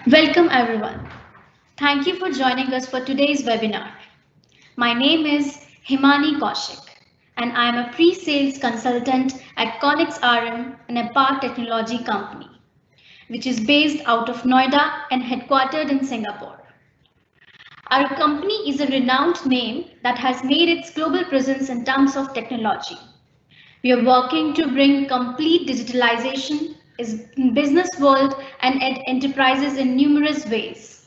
Welcome everyone. Thank you for joining us for today's webinar. My name is Himani Kaushik and I am a pre-sales consultant at Connex RM, an APAR technology company, which is based out of Noida and headquartered in Singapore. Our company is a renowned name that has made its global presence in terms of technology. We are working to bring complete digitalization in business world and at enterprises in numerous ways,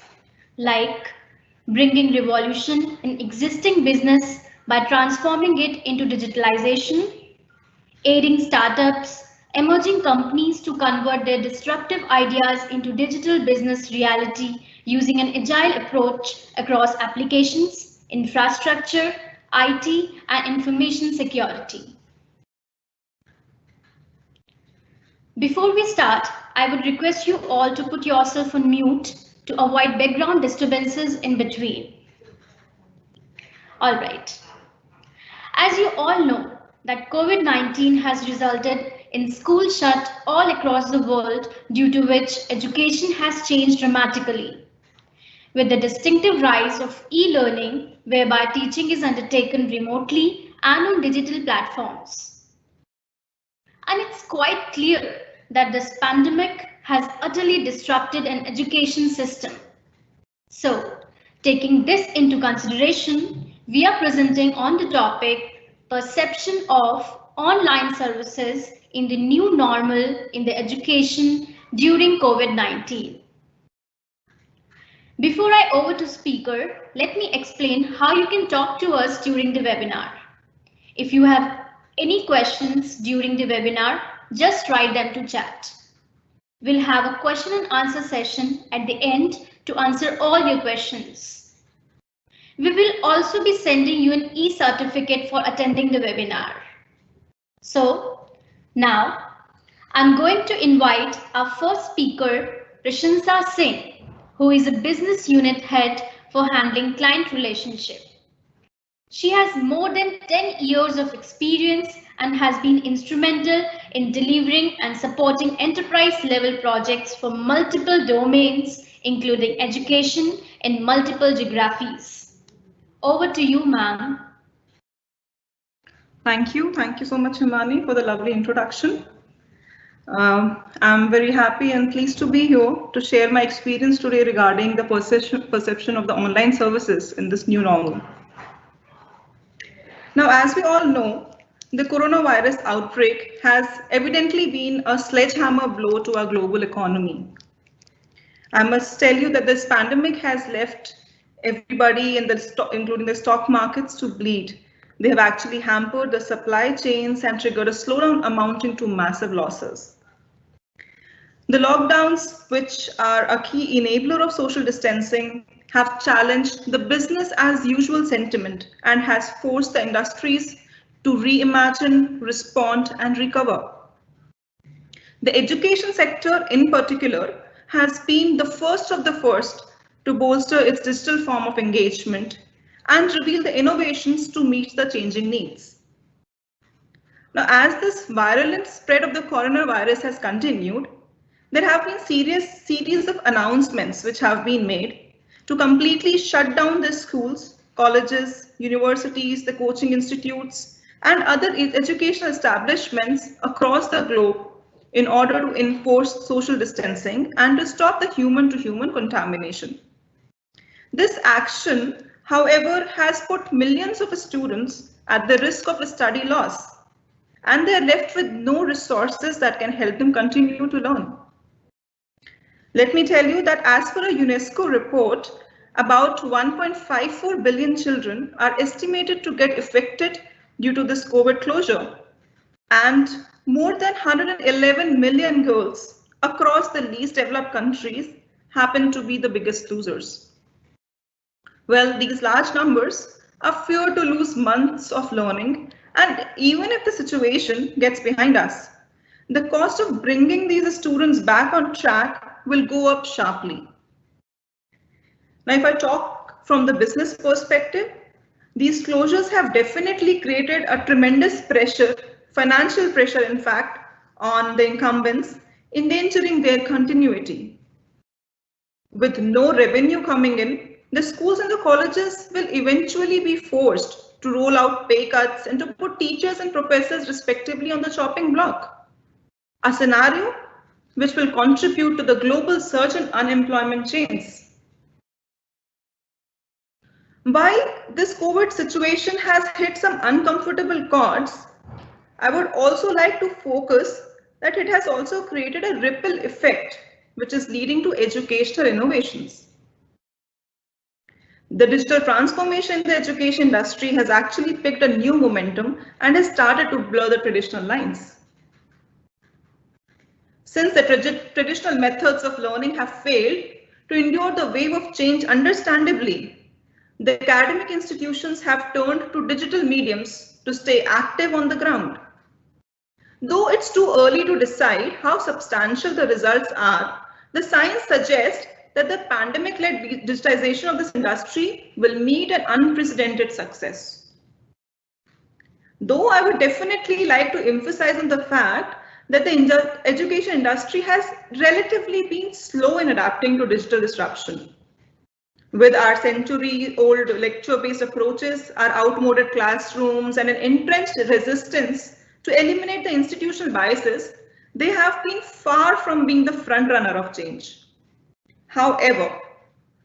like bringing revolution in existing business by transforming it into digitalization, aiding startups, emerging companies to convert their disruptive ideas into digital business reality using an agile approach across applications, infrastructure, IT, and information security. Before we start, I would request you all to put yourself on mute to avoid background disturbances in between. All right. As you all know, that COVID-19 has resulted in schools shut all across the world, due to which education has changed dramatically. With the distinctive rise of e-learning, whereby teaching is undertaken remotely and on digital platforms. And it's quite clear that this pandemic has utterly disrupted an education system. So, taking this into consideration, we are presenting on the topic perception of online services in the new normal in the education during COVID-19. Before I over to speaker, let me explain how you can talk to us during the webinar. If you have any questions during the webinar, just write them to chat. We'll have a question and answer session at the end to answer all your questions. We will also be sending you an e-certificate for attending the webinar. So now I'm going to invite our first speaker, Prashansa Singh, who is a business unit head for handling client relationship. She has more than 10 years of experience and has been instrumental in delivering and supporting enterprise-level projects for multiple domains, including education in multiple geographies. Over to you, ma'am. Thank you. Thank you so much, Himani, for the lovely introduction. I'm very happy and pleased to be here to share my experience today regarding the perception of the online services in this new normal. Now, as we all know, the coronavirus outbreak has evidently been a sledgehammer blow to our global economy. I must tell you that this pandemic has left everybody, including the stock markets, to bleed. They have actually hampered the supply chains and triggered a slowdown amounting to massive losses. The lockdowns, which are a key enabler of social distancing, have challenged the business as usual sentiment and has forced the industries to reimagine, respond, and recover. The education sector in particular has been the first of the first to bolster its digital form of engagement and reveal the innovations to meet the changing needs. Now, as this virulent spread of the coronavirus has continued, there have been series of announcements which have been made to completely shut down the schools, colleges, universities, the coaching institutes, and other educational establishments across the globe in order to enforce social distancing and to stop the human-to-human contamination. This action, however, has put millions of students at the risk of a study loss, and they are left with no resources that can help them continue to learn. Let me tell you that as per a UNESCO report, about 1.54 billion children are estimated to get affected due to this COVID closure, and more than 111 million girls across the least developed countries happen to be the biggest losers. Well, these large numbers are feared to lose months of learning, and even if the situation gets behind us, the cost of bringing these students back on track will go up sharply. Now, if I talk from the business perspective, these closures have definitely created a tremendous pressure, financial pressure in fact, on the incumbents, endangering their continuity. with no revenue coming in, the schools and the colleges will eventually be forced to roll out pay cuts and to put teachers and professors respectively on the chopping block. A scenario which will contribute to the global surge in unemployment chains. While this COVID situation has hit some uncomfortable chords, I would also like to focus that it has also created a ripple effect, which is leading to educational innovations. The digital transformation in the education industry has actually picked a new momentum and has started to blur the traditional lines. Since the traditional methods of learning have failed to endure the wave of change understandably, the academic institutions have turned to digital mediums to stay active on the ground. Though it's too early to decide how substantial the results are, the signs suggest that the pandemic-led digitization of this industry will meet an unprecedented success. Though I would definitely like to emphasize on the fact that the education industry has relatively been slow in adapting to digital disruption. With our century-old lecture-based approaches, our outmoded classrooms, and an entrenched resistance to eliminate the institutional biases, they have been far from being the front-runner of change. However,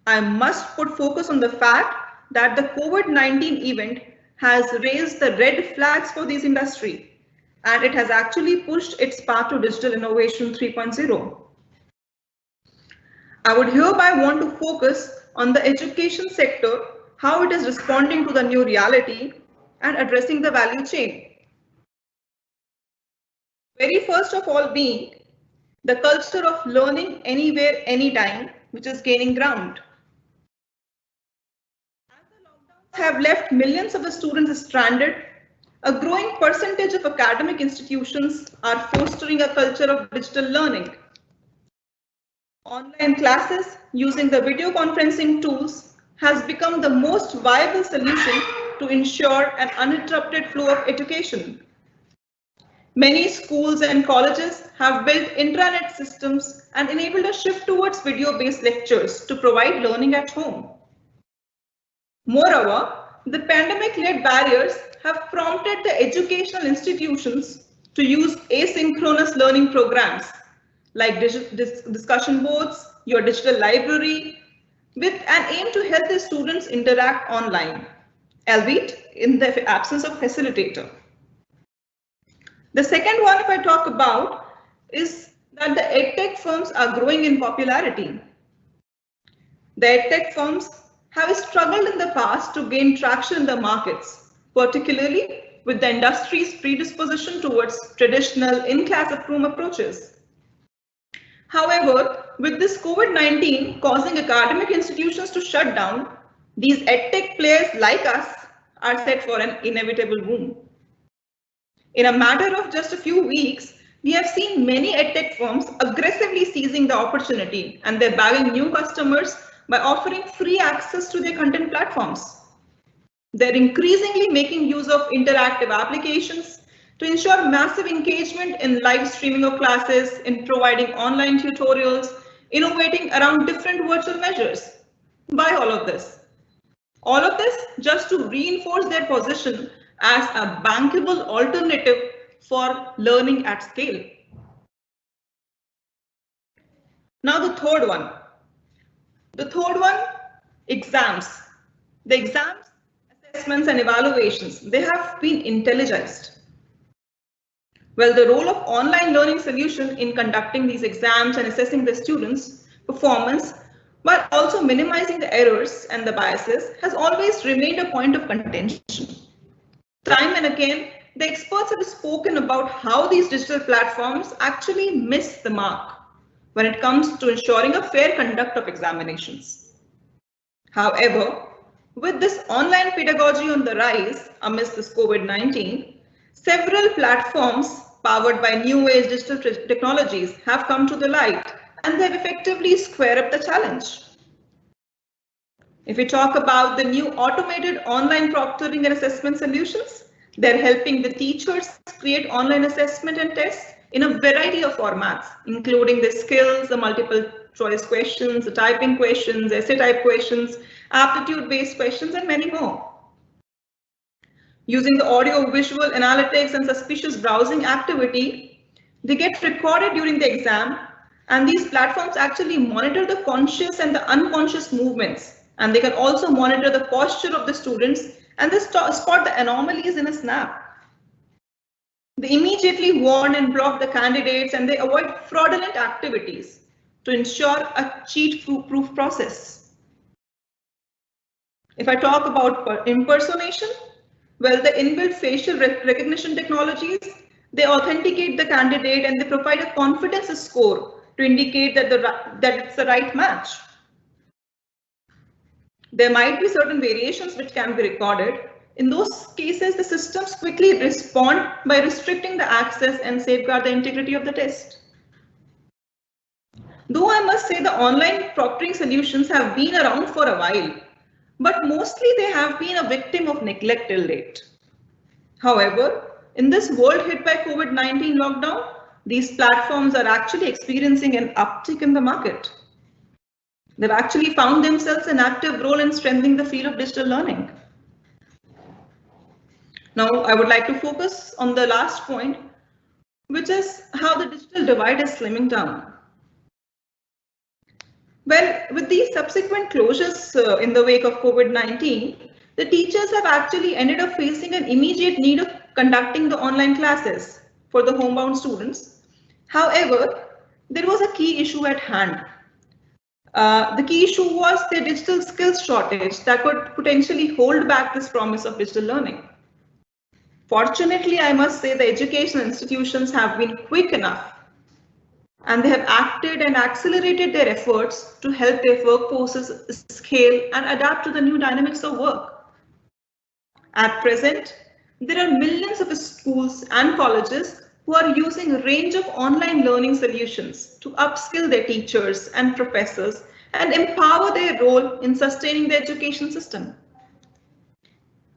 I must put focus on the fact that the COVID-19 event has raised the red flags for this industry, and it has actually pushed its path to digital innovation 3.0. I would hereby want to focus on the education sector, how it is responding to the new reality and addressing the value chain. Very first of all being the culture of learning anywhere, anytime, which is gaining ground. As the lockdowns have left millions of the students stranded, a growing percentage of academic institutions are fostering a culture of digital learning. Online classes using the video conferencing tools has become the most viable solution to ensure an uninterrupted flow of education. Many schools and colleges have built intranet systems and enabled a shift towards video-based lectures to provide learning at home. Moreover, the pandemic-led barriers have prompted the educational institutions to use asynchronous learning programs like discussion boards, your digital library, with an aim to help the students interact online, albeit in the absence of facilitator. The second one, if I talk about, is that the edtech firms are growing in popularity. The edtech firms have struggled in the past to gain traction in the markets, particularly with the industry's predisposition towards traditional in-classroom approaches. However, with this COVID-19 causing academic institutions to shut down, these edtech players like us are set for an inevitable boom. In a matter of just a few weeks, we have seen many edtech firms aggressively seizing the opportunity, and they're bagging new customers by offering free access to their content platforms. They're increasingly making use of interactive applications to ensure massive engagement in live streaming of classes, in providing online tutorials, innovating around different virtual measures. Why all of this? All of this just to reinforce their position as a bankable alternative for learning at scale. Now the third one. Exams. The exams, assessments and evaluations, they have been intelligized. Well, the role of online learning solution in conducting these exams and assessing the students' performance while also minimizing the errors and the biases has always remained a point of contention. Time and again, the experts have spoken about how these digital platforms actually miss the mark when it comes to ensuring a fair conduct of examinations. However, with this online pedagogy on the rise amidst this COVID-19, several platforms powered by new age digital technologies have come to the light, and they've effectively squared up the challenge. If we talk about the new automated online proctoring and assessment solutions, they're helping the teachers create online assessment and tests in a variety of formats, including the skills, the multiple choice questions, typing questions, essay type questions, aptitude-based questions, and many more. Using the audio visual analytics and suspicious browsing activity, they get recorded during the exam, and these platforms actually monitor the conscious and the unconscious movements, and they can also monitor the posture of the students and they spot the anomalies in a snap. They immediately warn and block the candidates, and they avoid fraudulent activities to ensure a cheat-proof process. If I talk about impersonation, well, the inbuilt facial recognition technologies, they authenticate the candidate and they provide a confidence score to indicate that it's the right match. There might be certain variations which can be recorded. In those cases, the systems quickly respond by restricting the access and safeguard the integrity of the test. Though I must say the online proctoring solutions have been around for a while, but mostly they have been a victim of neglect till date. However, in this world hit by COVID-19 lockdown, these platforms are actually experiencing an uptick in the market. They've actually found themselves an active role in strengthening the field of digital learning. Now, I would like to focus on the last point, which is how the digital divide is slimming down. Well, with these subsequent closures in the wake of COVID-19, the teachers have actually ended up facing an immediate need of conducting the online classes for the homebound students. However, there was a key issue at hand. The key issue was the digital skills shortage that could potentially hold back this promise of digital learning. Fortunately, I must say the educational institutions have been quick enough and they have acted and accelerated their efforts to help their workforces scale and adapt to the new dynamics of work. At present, there are millions of schools and colleges who are using a range of online learning solutions to upskill their teachers and professors and empower their role in sustaining the education system.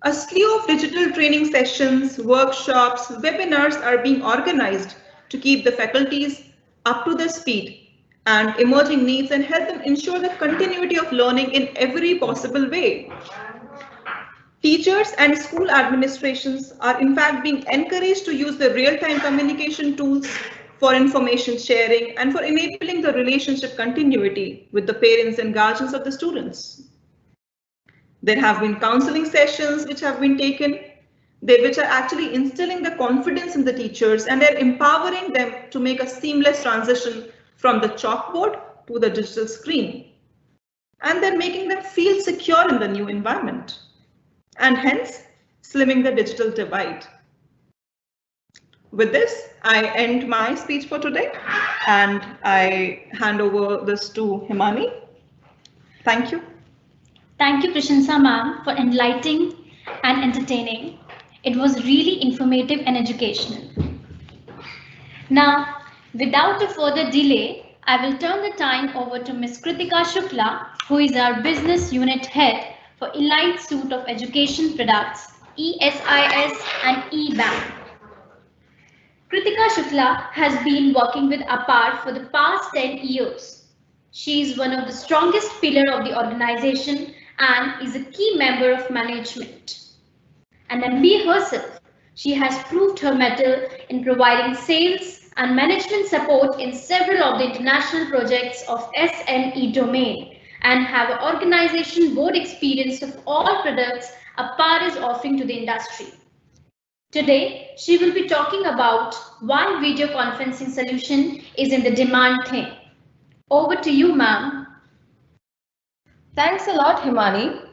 A slew of digital training sessions, workshops, webinars are being organized to keep the faculties up to their speed and emerging needs and help them ensure the continuity of learning in every possible way. Teachers and school administrations are in fact being encouraged to use the real-time communication tools for information sharing and for enabling the relationship continuity with the parents and guardians of the students. There have been counseling sessions which have been taken, which are actually instilling the confidence in the teachers, and they're empowering them to make a seamless transition from the chalkboard to the digital screen. And they're making them feel secure in the new environment, and hence slimming the digital divide. With this, I end my speech for today, and I hand over this to Himani. Thank you. Thank you, Prashansa ma'am, for enlightening and entertaining. It was really informative and educational. Now, without a further delay, I will turn the time over to Ms. Kritika Shukla, who is our Business Unit Head for Elite Suite of Education Products, ESIS and eBank. Kritika Shukla has been working with APAR for the past 10 years. She is one of the strongest pillars of the organization and is a key member of management. An MBA herself, she has proved her mettle in providing sales and management support in several of the international projects of SME domain and have an organization board experience of all products APAR is offering to the industry. Today, she will be talking about why video conferencing solution is in the demand thing. Over to you, ma'am. Thanks a lot, Himani,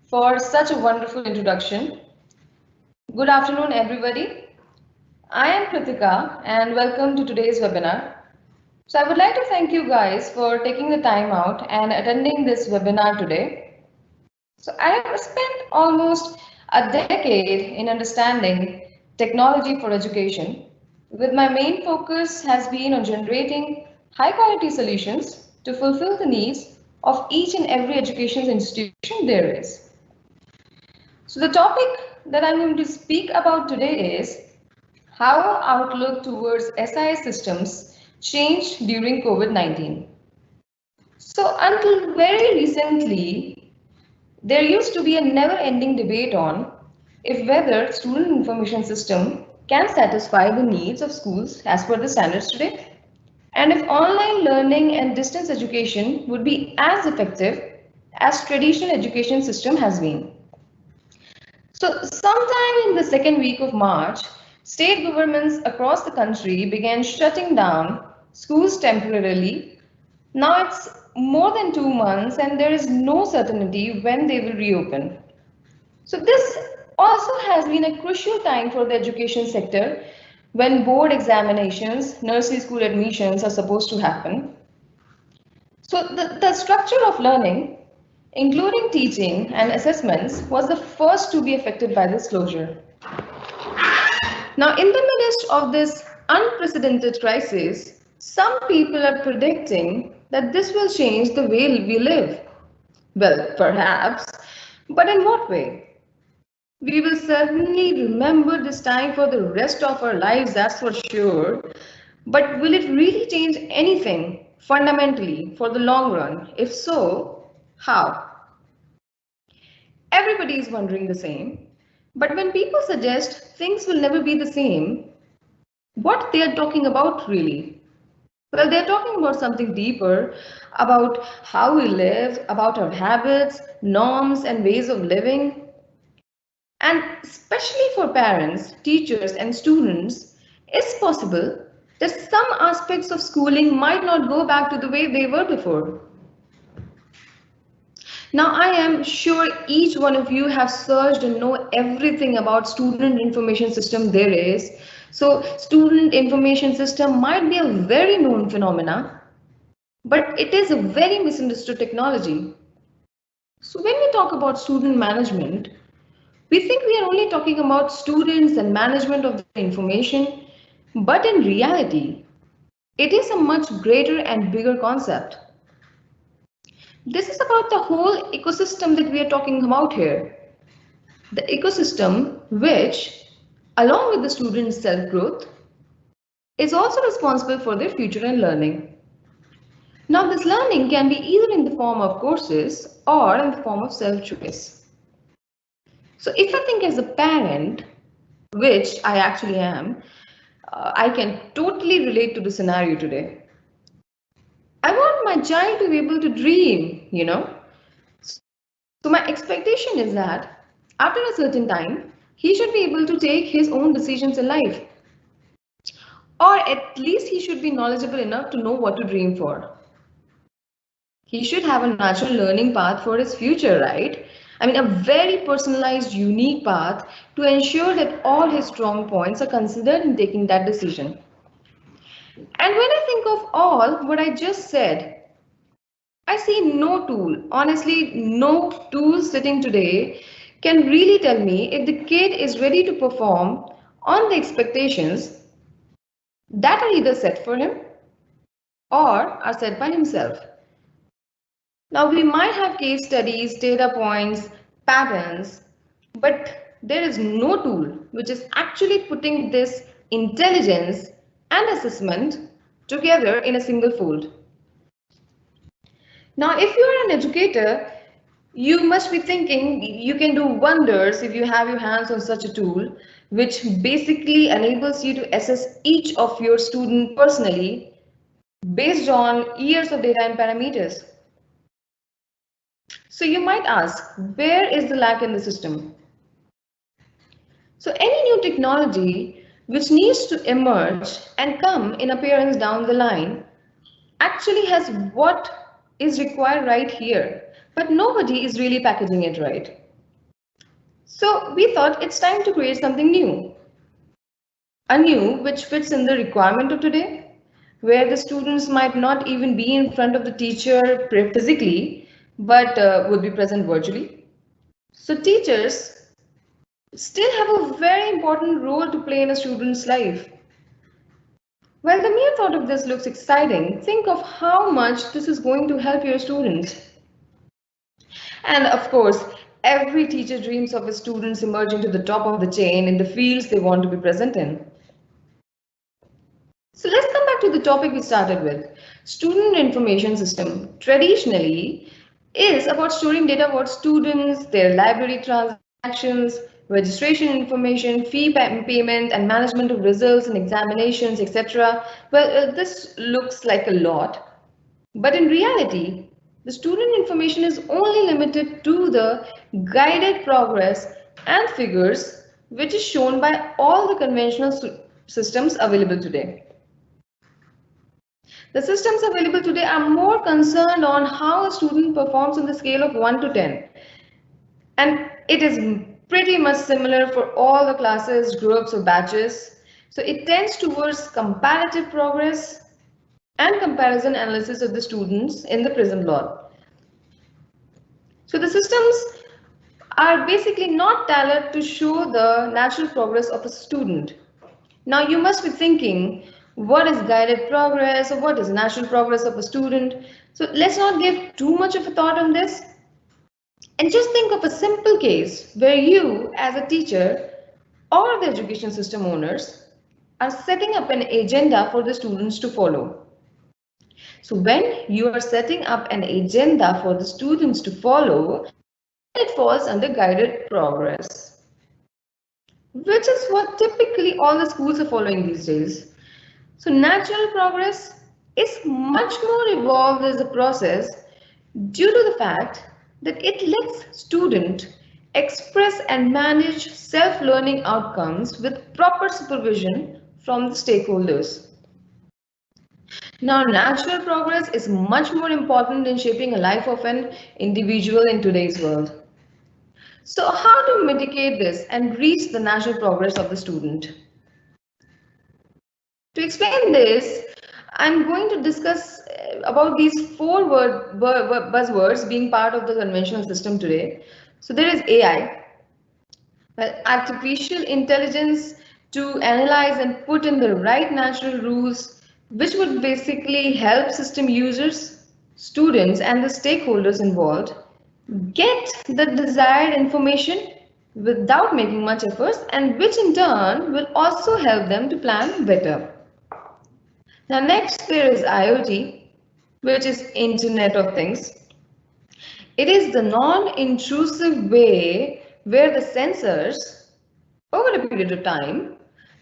for such a wonderful introduction. Good afternoon, everybody. I am Kritika and welcome to today's webinar. So I would like to thank you guys for taking the time out and attending this webinar today. So I have spent almost a decade in understanding technology for education, with my main focus has been on generating high quality solutions to fulfill the needs of each and every education institution there is. So the topic that I'm going to speak about today is how our outlook towards SIS systems changed during COVID-19. So until very recently, there used to be a never-ending debate on if whether student information system can satisfy the needs of schools as per the standards today, and if online learning and distance education would be as effective as traditional education system has been. So sometime in the second week of March, state governments across the country began shutting down schools temporarily. Now it's more than 2 months and there is no certainty when they will reopen. So this also has been a crucial time for the education sector when board examinations, nursery school admissions are supposed to happen. So the structure of learning, including teaching and assessments, was the first to be affected by this closure. Now, in the midst of this unprecedented crisis, some people are predicting that this will change the way we live. Well, perhaps, but in what way? We will certainly remember this time for the rest of our lives, that's for sure. But will it really change anything fundamentally for the long run? If so, how? Everybody is wondering the same. But when people suggest things will never be the same, what they are talking about really? Well, they're talking about something deeper, about how we live, about our habits, norms, and ways of living. And especially for parents, teachers, and students, it's possible that some aspects of schooling might not go back to the way they were before. Now, I am sure each one of you have searched and know everything about student information system there is. So student information system might be a very known phenomena, but it is a very misunderstood technology. So when we talk about student management, we think we are only talking about students and management of the information, but in reality, it is a much greater and bigger concept. This is about the whole ecosystem that we are talking about here. The ecosystem which, along with the students' self-growth, is also responsible for their future and learning. Now, this learning can be either in the form of courses or in the form of self-choice. So if I think as a parent, which I actually am, I can totally relate to the scenario today. I want my child to be able to dream, So my expectation is that after a certain time, he should be able to take his own decisions in life. Or at least he should be knowledgeable enough to know what to dream for. He should have a natural learning path for his future, right? I mean, a very personalized, unique path to ensure that all his strong points are considered in taking that decision. And when I think of all what I just said, I see no tool, honestly, no tool sitting today can really tell me if the kid is ready to perform on the expectations that are either set for him or are set by himself. Now, we might have case studies, data points, patterns, but there is no tool which is actually putting this intelligence and assessment together in a single fold. Now, if you are an educator, you must be thinking you can do wonders if you have your hands on such a tool, which basically enables you to assess each of your students personally based on years of data and parameters. So you might ask, where is the lack in the system? So any new technology which needs to emerge and come in appearance down the line actually has what is required right here, but nobody is really packaging it right. So we thought it's time to create something new. A new which fits in the requirement of today, where the students might not even be in front of the teacher physically, but would be present virtually. So teachers still have a very important role to play in a student's life. Well, the mere thought of this looks exciting. Think of how much this is going to help your students. And of course, every teacher dreams of his students emerging to the top of the chain in the fields they want to be present in. So let's come back to the topic we started with, student information system traditionally is about storing data about students, their library transactions, registration information, fee payment, and management of results and examinations, etc. Well, this looks like a lot, but in reality, the student information is only limited to the guided progress and figures, which is shown by all the conventional systems available today. The systems available today are more concerned on how a student performs on the scale of 1 to 10. And it is pretty much similar for all the classes, groups, or batches. So it tends towards comparative progress and comparison analysis of the students in the PRISM lot. So the systems are basically not tailored to show the natural progress of a student. Now you must be thinking, what is guided progress or what is natural progress of a student? So let's not give too much of a thought on this. And just think of a simple case where you as a teacher or the education system owners are setting up an agenda for the students to follow. So when you are setting up an agenda for the students to follow, it falls under guided progress, which is what typically all the schools are following these days. So natural progress is much more evolved as a process due to the fact that it lets students express and manage self-learning outcomes with proper supervision from the stakeholders. Now, natural progress is much more important in shaping a life of an individual in today's world. So how to mitigate this and reach the natural progress of the student? To explain this, I'm going to discuss about these four buzzwords being part of the conventional system today. So there is AI, artificial intelligence to analyze and put in the right natural rules, which would basically help system users, students, and the stakeholders involved get the desired information without making much effort, and which in turn will also help them to plan better. Now next there is IoT, which is Internet of Things. It is the non-intrusive way where the sensors, over a period of time,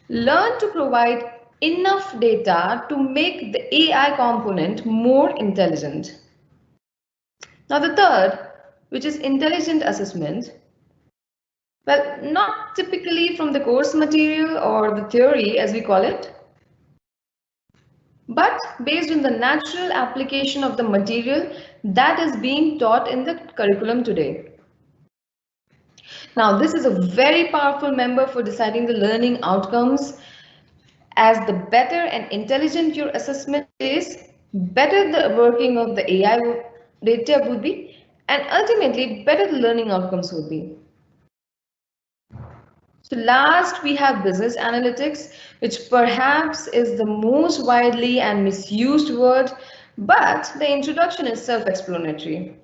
learn to provide enough data to make the AI component more intelligent. Now the third, which is intelligent assessment, well, not typically from the course material or the theory as we call it, but based on the natural application of the material that is being taught in the curriculum today. Now, this is a very powerful member for deciding the learning outcomes, as the better and intelligent your assessment is, better the working of the AI data would be, and ultimately better the learning outcomes would be. So last we have business analytics, which perhaps is the most widely and misused word, but the introduction is self-explanatory.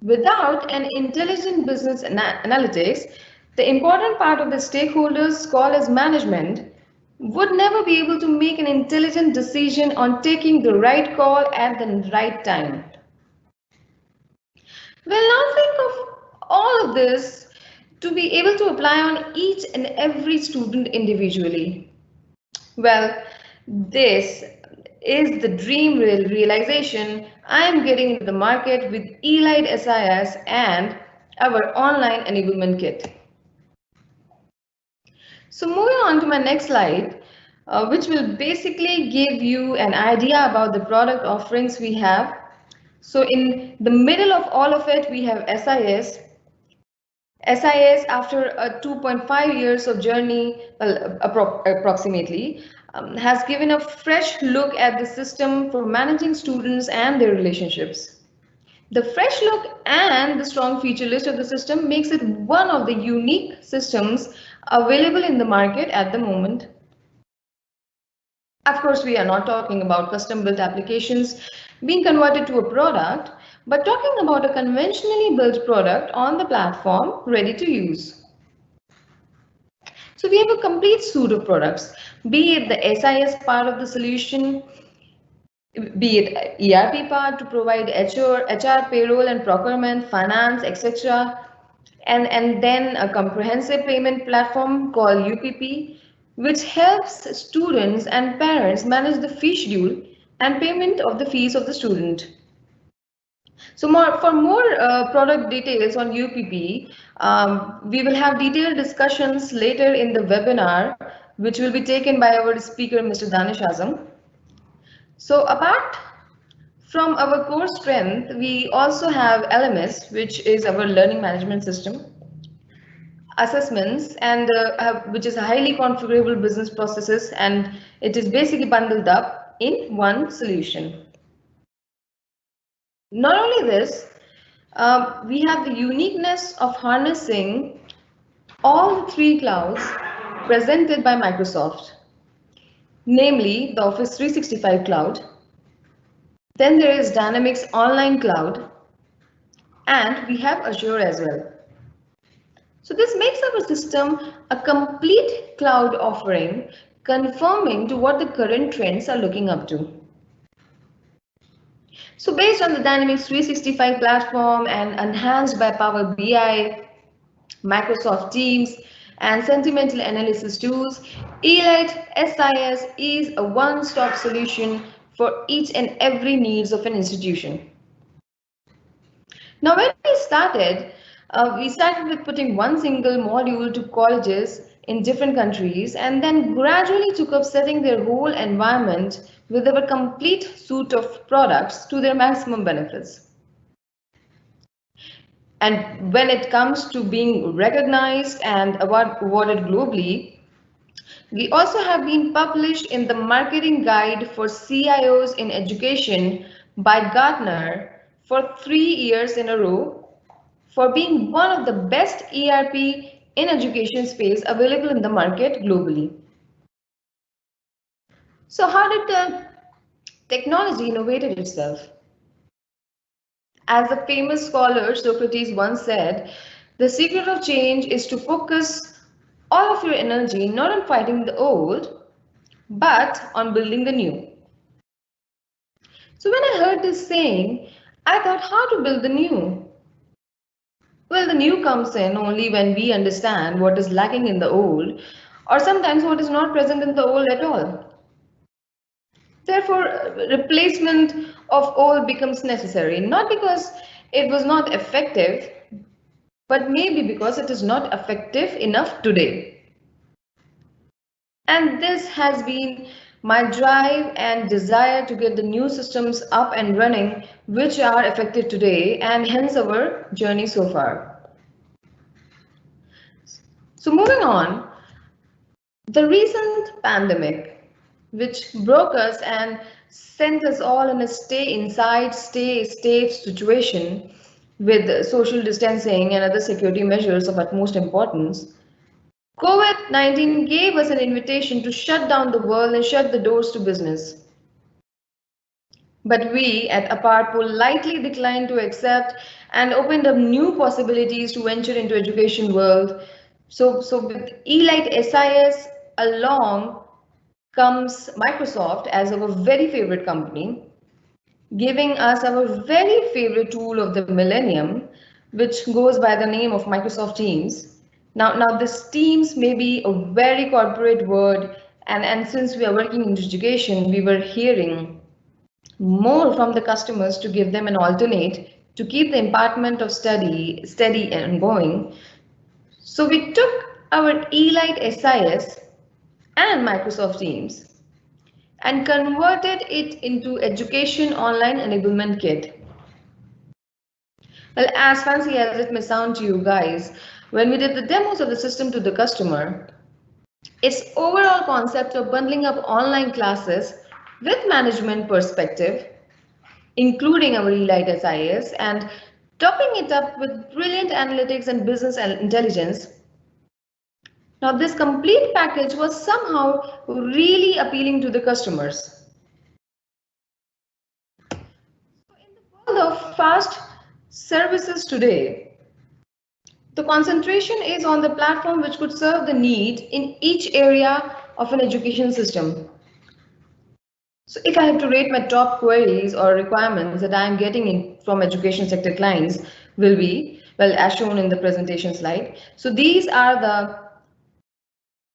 Without an intelligent business analytics, the important part of the stakeholders called as management would never be able to make an intelligent decision on taking the right call at the right time. Well, now think of all of this to be able to apply on each and every student individually. Well, this is the dream realization I am getting into the market with Elite SIS and our online enablement kit. So moving on to my next slide, which will basically give you an idea about the product offerings we have. So in the middle of all of it, we have SIS. SIS, after a 2.5 years of journey, well, approximately, has given a fresh look at the system for managing students and their relationships. The fresh look and the strong feature list of the system makes it one of the unique systems available in the market at the moment. Of course, we are not talking about custom-built applications being converted to a product, but talking about a conventionally built product on the platform ready to use. So we have a complete suite of products, be it the SIS part of the solution, be it ERP part to provide HR, payroll and procurement, finance, etc. And then a comprehensive payment platform called UPP, which helps students and parents manage the fee schedule and payment of the fees of the student. So for more product details on UPP, we will have detailed discussions later in the webinar, which will be taken by our speaker, Mr. Danish Azam. So apart from our core strength, we also have LMS, which is our learning management system, assessments, and which is a highly configurable business processes, and it is basically bundled up in one solution. Not only this, we have the uniqueness of harnessing all the three clouds presented by Microsoft, namely the Office 365 cloud. Then there is Dynamics Online Cloud, and we have Azure as well. So this makes our system a complete cloud offering, conforming to what the current trends are looking up to. So based on the Dynamics 365 platform and enhanced by Power BI, Microsoft Teams, and sentimental analysis tools, Elite SIS is a one-stop solution for each and every needs of an institution. Now, when we started with putting one single module to colleges in different countries, and then gradually took up setting their whole environment with our complete suite of products to their maximum benefits. And when it comes to being recognized and awarded globally, we also have been published in the Marketing Guide for CIOs in Education by Gartner for 3 years in a row for being one of the best ERP in education space available in the market globally. So how did the technology innovated itself? As the famous scholar Socrates once said, the secret of change is to focus all of your energy not on fighting the old, but on building the new. So when I heard this saying, I thought, how to build the new? Well, the new comes in only when we understand what is lacking in the old, or sometimes what is not present in the old at all. Therefore, replacement of old becomes necessary, not because it was not effective, but maybe because it is not effective enough today. And this has been my drive and desire to get the new systems up and running, which are effective today, and hence our journey so far. So moving on, the recent pandemic, which broke us and sent us all in a stay inside, stay safe situation with social distancing and other security measures of utmost importance, COVID-19 gave us an invitation to shut down the world and shut the doors to business. But we at APART politely declined to accept and opened up new possibilities to venture into education world. So with Elite SIS along comes Microsoft as our very favorite company, giving us our very favorite tool of the millennium, which goes by the name of Microsoft Teams. Now this Teams may be a very corporate word, and since we are working in education, we were hearing more from the customers to give them an alternate to keep the impartment of study steady and going. So we took our Elite SIS and Microsoft Teams and converted it into Education Online Enablement Kit. Well, as fancy as it may sound to you guys, when we did the demos of the system to the customer, its overall concept of bundling up online classes with management perspective, including our Elite SIS, and topping it up with brilliant analytics and business intelligence. Now, this complete package was somehow really appealing to the customers. In the world of fast services today, the concentration is on the platform which could serve the need in each area of an education system. So if I have to rate my top queries or requirements that I am getting in from education sector clients will be, well, as shown in the presentation slide. So these are the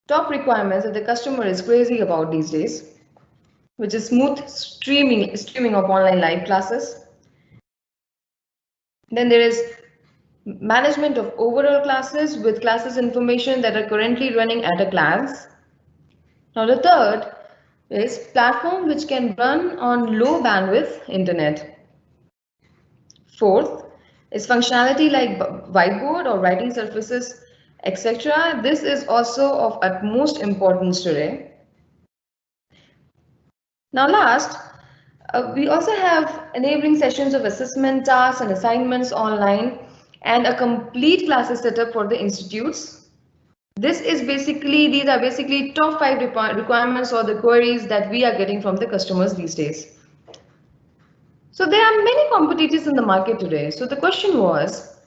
top requirements that the customer is crazy about these days, which is smooth streaming of online live classes. Then there is management of overall classes with classes information that are currently running at a glance. Now the third is platform which can run on low bandwidth internet. Fourth is functionality like whiteboard or writing surfaces, etc. This is also of utmost importance today. Now last, we also have enabling sessions of assessment tasks and assignments online and a complete classes setup for the institutes. These are basically top 5 requirements or the queries that we are getting from the customers these days. So there are many competitors in the market today. So the question was,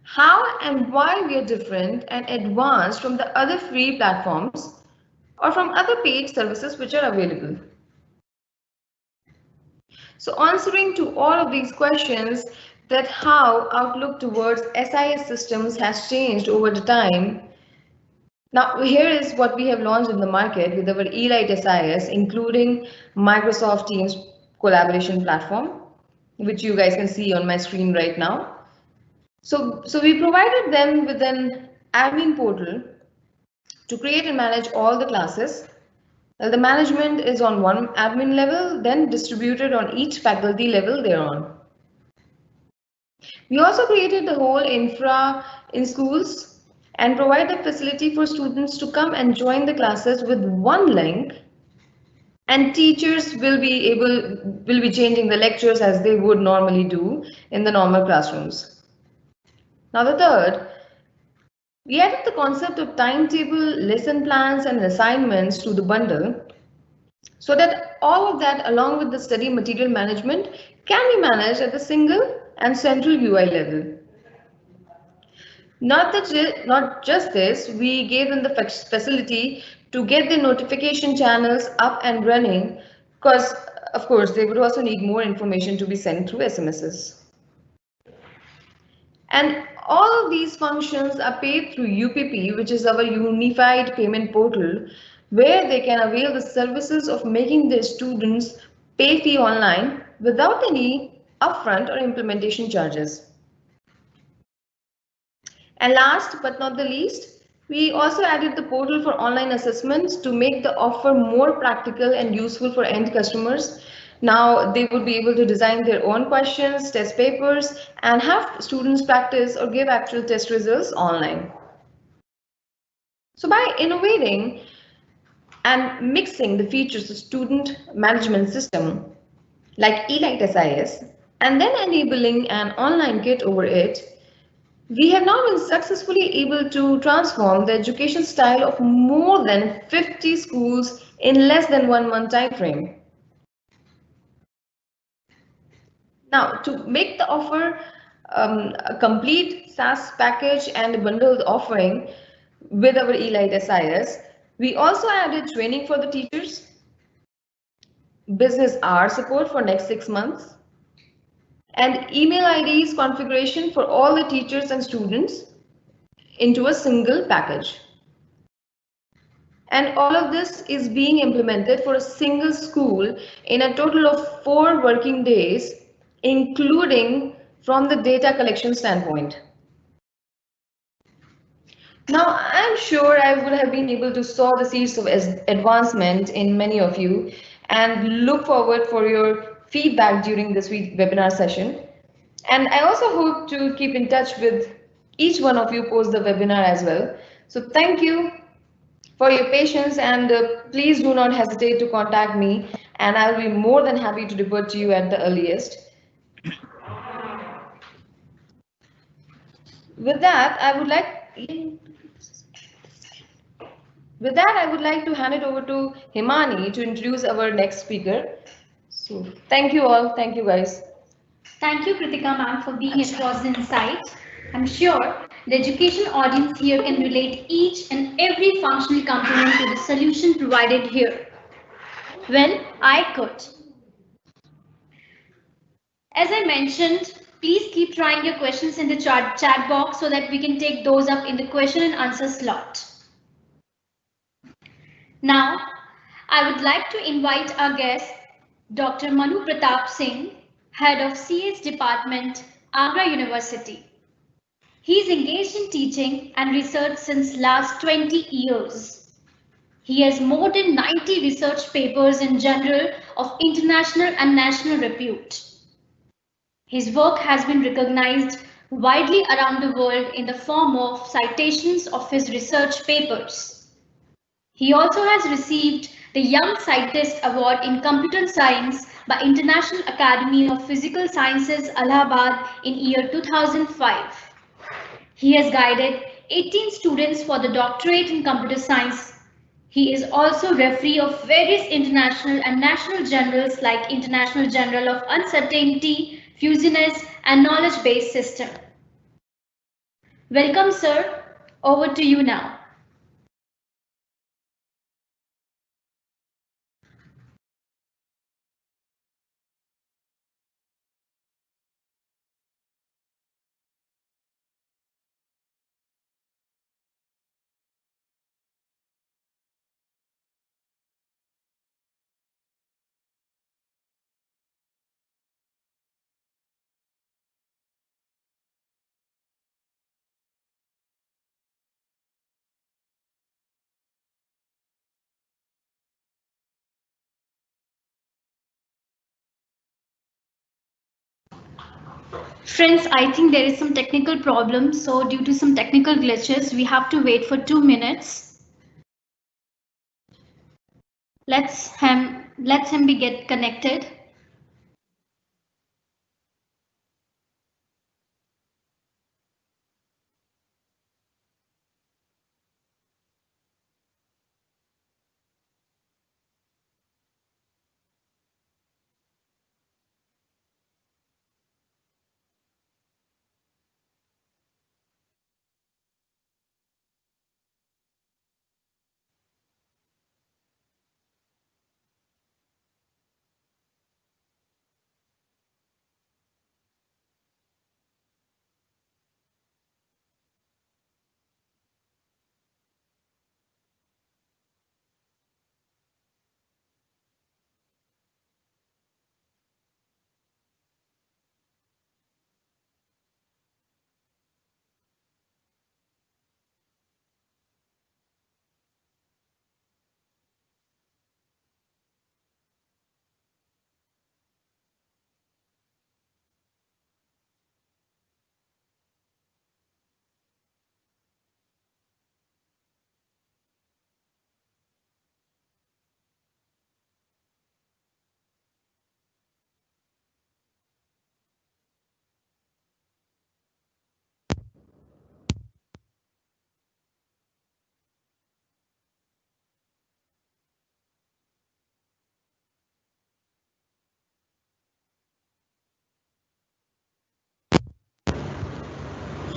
how and why we are different and advanced from the other free platforms or from other paid services which are available. So answering to all of these questions, that how outlook towards SIS systems has changed over the time. Now here is what we have launched in the market with our Elite SIS, including Microsoft Teams collaboration platform, which you guys can see on my screen right now. So we provided them with an admin portal to create and manage all the classes. The management is on one admin level, then distributed on each faculty level thereon. We also created the whole infra in schools and provide the facility for students to come and join the classes with one link, and teachers will be changing the lectures as they would normally do in the normal classrooms. Now the third, we added the concept of timetable, lesson plans and assignments to the bundle so that all of that along with the study material management can be managed at the single and central UI level. Not just this, we gave them the facility to get the notification channels up and running, because of course they would also need more information to be sent through SMSs. And all of these functions are paid through UPP, which is our unified payment portal, where they can avail the services of making their students pay fee online without any upfront or implementation charges. And last but not the least, we also added the portal for online assessments to make the offer more practical and useful for end customers. Now they would be able to design their own questions, test papers, and have students practice or give actual test results online. So by innovating and mixing the features of student management system like Elite SIS and then enabling an online kit over it, we have now been successfully able to transform the education style of more than 50 schools in less than 1 month time frame. Now, to make the offer a complete SaaS package and bundled offering with our Elite SIS, we also added training for the teachers, business hour support for next 6 months, and email IDs configuration for all the teachers and students into a single package. And all of this is being implemented for a single school in a total of 4 working days, including from the data collection standpoint. Now, I'm sure I would have been able to sow the seeds of advancement in many of you and look forward for your feedback during this webinar session. And I also hope to keep in touch with each one of you post the webinar as well. So thank you for your patience, and please do not hesitate to contact me, and I'll be more than happy to depart to you at the earliest. With that, I would like to hand it over to Himani to introduce our next speaker. So thank you all. Thank you guys. Thank you, Kritika ma'am, for being across the insight. I'm sure the education audience here can relate each and every functional component to the solution provided here. Well, I could. As I mentioned, please keep trying your questions in the chat box so that we can take those up in the question and answer slot. Now, I would like to invite our guest, Dr. Manu Pratap Singh, Head of CS Department, Agra University. He is engaged in teaching and research since last 20 years. He has more than 90 research papers in general of international and national repute. His work has been recognized widely around the world in the form of citations of his research papers. He also has received the Young Scientist Award in Computer Science by International Academy of Physical Sciences, Allahabad in year 2005. He has guided 18 students for the doctorate in computer science. He is also referee of various international and national journals like International Journal of Uncertainty, Fusiness, and Knowledge-Based System. Welcome, sir. Over to you now. Friends, I think there is some technical problem. So due to some technical glitches, we have to wait for 2 minutes. Let's him be get connected.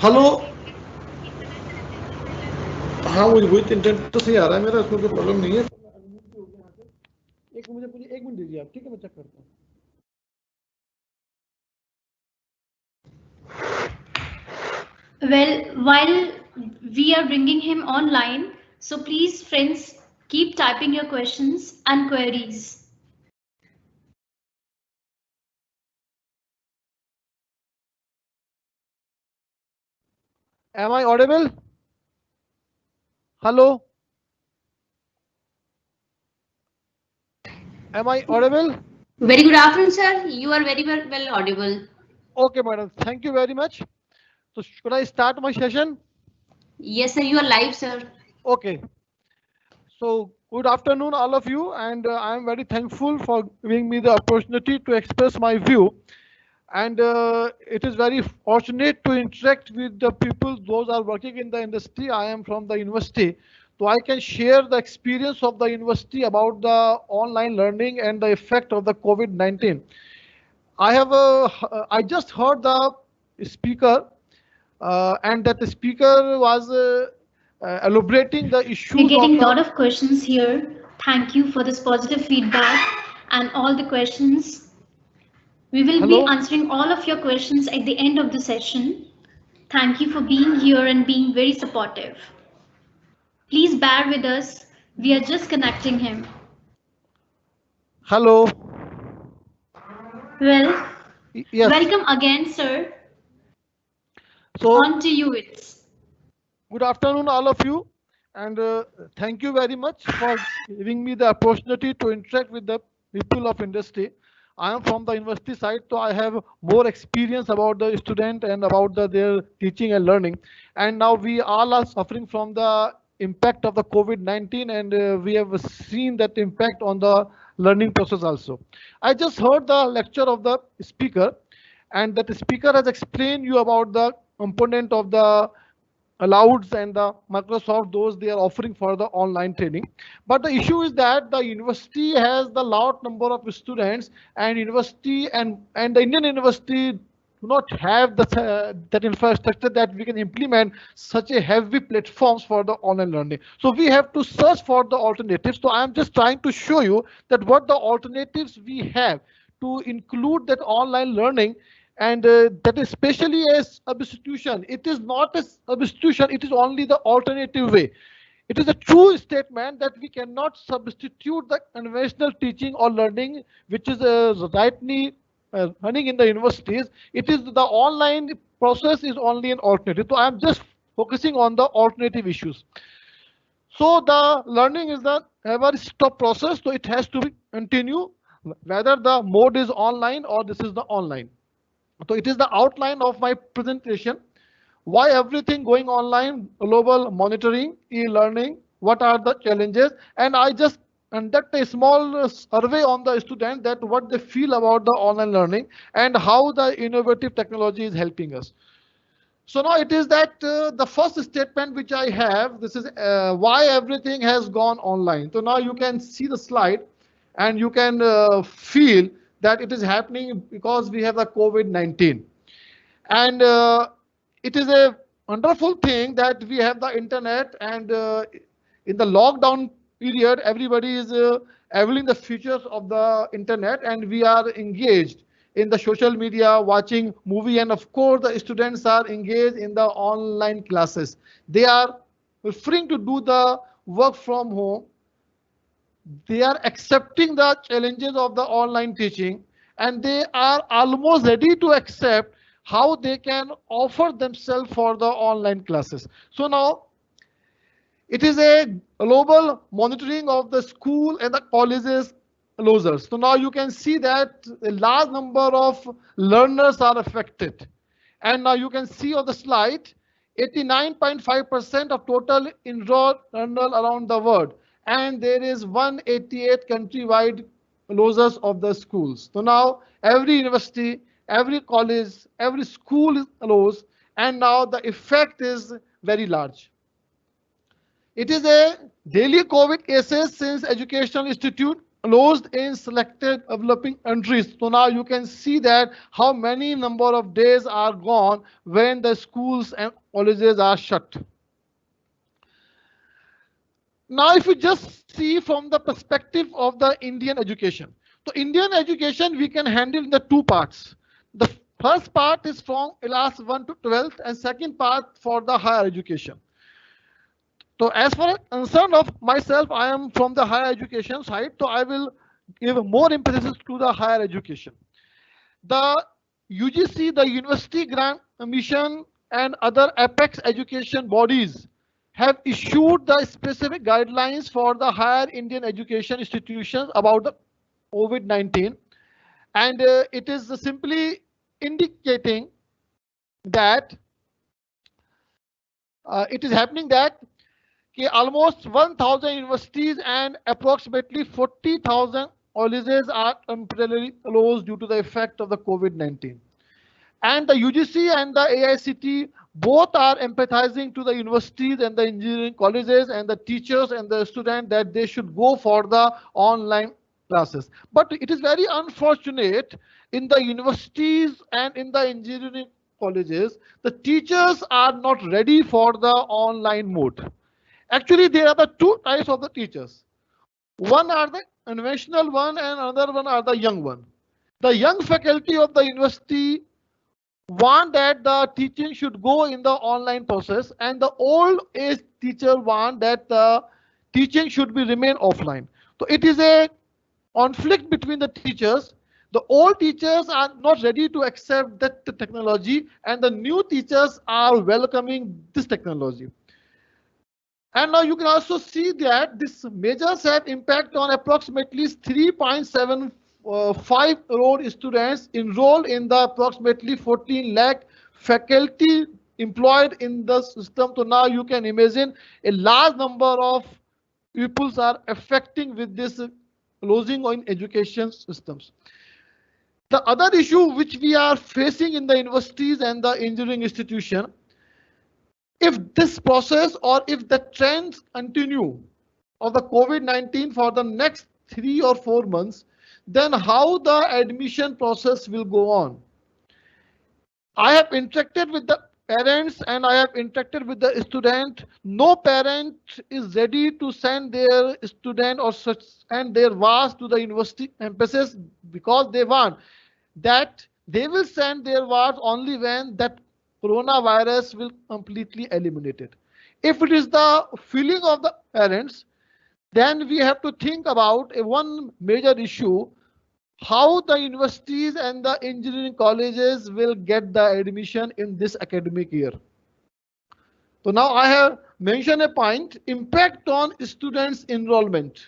Hello. हाँ, मुझे वही internet तो सही आ रहा है मेरा, उसमें कोई प्रॉब्लम नहीं है। एक मिनट दीजिए आप, ठीक है, मैं चेक करता हूँ। Well, while we are bringing him online, so please, friends, keep typing your questions and queries. Am I audible? Hello? Am I audible? Very good afternoon, sir. You are very well audible. Okay, madam. Thank you very much. So should I start my session? Yes, sir. You are live, sir. Okay. So good afternoon, all of you, and I am very thankful for giving me the opportunity to express my view. And it is very fortunate to interact with the people, those are working in the industry. I am from the university, so I can share the experience of the university about the online learning and the effect of the COVID-19. I just heard the speaker, and that the speaker was elaborating the issues. We're getting a lot of questions here Thank you for this positive feedback and all the questions. We will be Hello. answering all of your questions at the end of the session. Thank you for being here and being very supportive. Please bear with us. We are just connecting him. Hello. Well, Yes. welcome again, sir. So On to you, it's. good afternoon, all of you, and thank you very much for giving me the opportunity to interact with the people of industry. I am from the university side, so I have more experience about the student and about their teaching and learning. And now we all are suffering from the impact of the COVID-19, and we have seen that impact on the learning process also. I just heard the lecture of the speaker, and that speaker has explained you about the component of the Clouds and the Microsoft, those they are offering for the online training. But the issue is that the university has the large number of students, and university and the Indian university do not have that infrastructure that we can implement such a heavy platforms for the online learning. So we have to search for the alternatives. So I am just trying to show you that what the alternatives we have to include that online learning, and that is especially a substitution. It is not a substitution, it is only the alternative way. It is a true statement that we cannot substitute the conventional teaching or learning which is rightly running in the universities. It is the online process is only an alternative. So I am just focusing on the alternative issues. So the learning is the never stop process, so it has to be continue whether the mode is online or this is the online. So it is the outline of my presentation. Why everything going online, global monitoring, e-learning, what are the challenges? And I just conduct a small survey on the student that what they feel about the online learning and how the innovative technology is helping us. So now it is that the first statement which I have, this is why everything has gone online. So now you can see the slide and you can feel that it is happening because we have the COVID-19. And it is a wonderful thing that we have the internet, and in the lockdown period, everybody is availing the features of the internet, and we are engaged in the social media, watching movie, and of course the students are engaged in the online classes. They are preferring to do the work from home. They are accepting the challenges of the online teaching, and they are almost ready to accept how they can offer themselves for the online classes. So now it is a global monitoring of the school and the colleges closures. So now you can see that a large number of learners are affected. And now you can see on the slide, 89.5% of total enrolled learners around the world. And there is 188 countrywide closures of the schools. So now every university, every college, every school is closed, and now the effect is very large. It is a daily COVID cases since Educational Institute closed in selected developing countries. So now you can see that how many number of days are gone when the schools and colleges are shut. Now, if you just see from the perspective of the Indian education. So Indian education we can handle in the two parts. The first part is from class 1 to 12th, and second part for the higher education. So as far as concern of myself, I am from the higher education side, so I will give more emphasis to the higher education. The UGC, the University Grant Commission, and other apex education bodies have issued the specific guidelines for the higher Indian education institutions about the COVID-19, and it is simply indicating that it is happening that almost 1,000 universities and approximately 40,000 colleges are temporarily closed due to the effect of the COVID-19. And the UGC and the AICT both are empathizing to the universities and the engineering colleges and the teachers and the students that they should go for the online classes. But it is very unfortunate in the universities and in the engineering colleges, the teachers are not ready for the online mode. Actually, there are the two types of the teachers. One are the conventional one and another one are the young one. The young faculty of the university want that the teaching should go in the online process, and the old age teacher want that the teaching should be remain offline. So it is a conflict between the teachers. The old teachers are not ready to accept that the technology, and the new teachers are welcoming this technology. And now you can also see that these measures have impact on approximately 3.75 crore students enrolled in the approximately 14 lakh faculty employed in the system. So now you can imagine a large number of pupils are affecting with this closing on education systems. The other issue which we are facing in the universities and the engineering institution, if this process or if the trends continue of the COVID-19 for the next 3 or 4 months, then how the admission process will go on. I have interacted with the parents and I have interacted with the student. No parent is ready to send their student or send their VAS to the university campuses because they want that they will send their VAS only when that coronavirus will completely eliminated. If it is the feeling of the parents, then we have to think about a one major issue, how the universities and the engineering colleges will get the admission in this academic year. So now I have mentioned a point, impact on students' enrollment.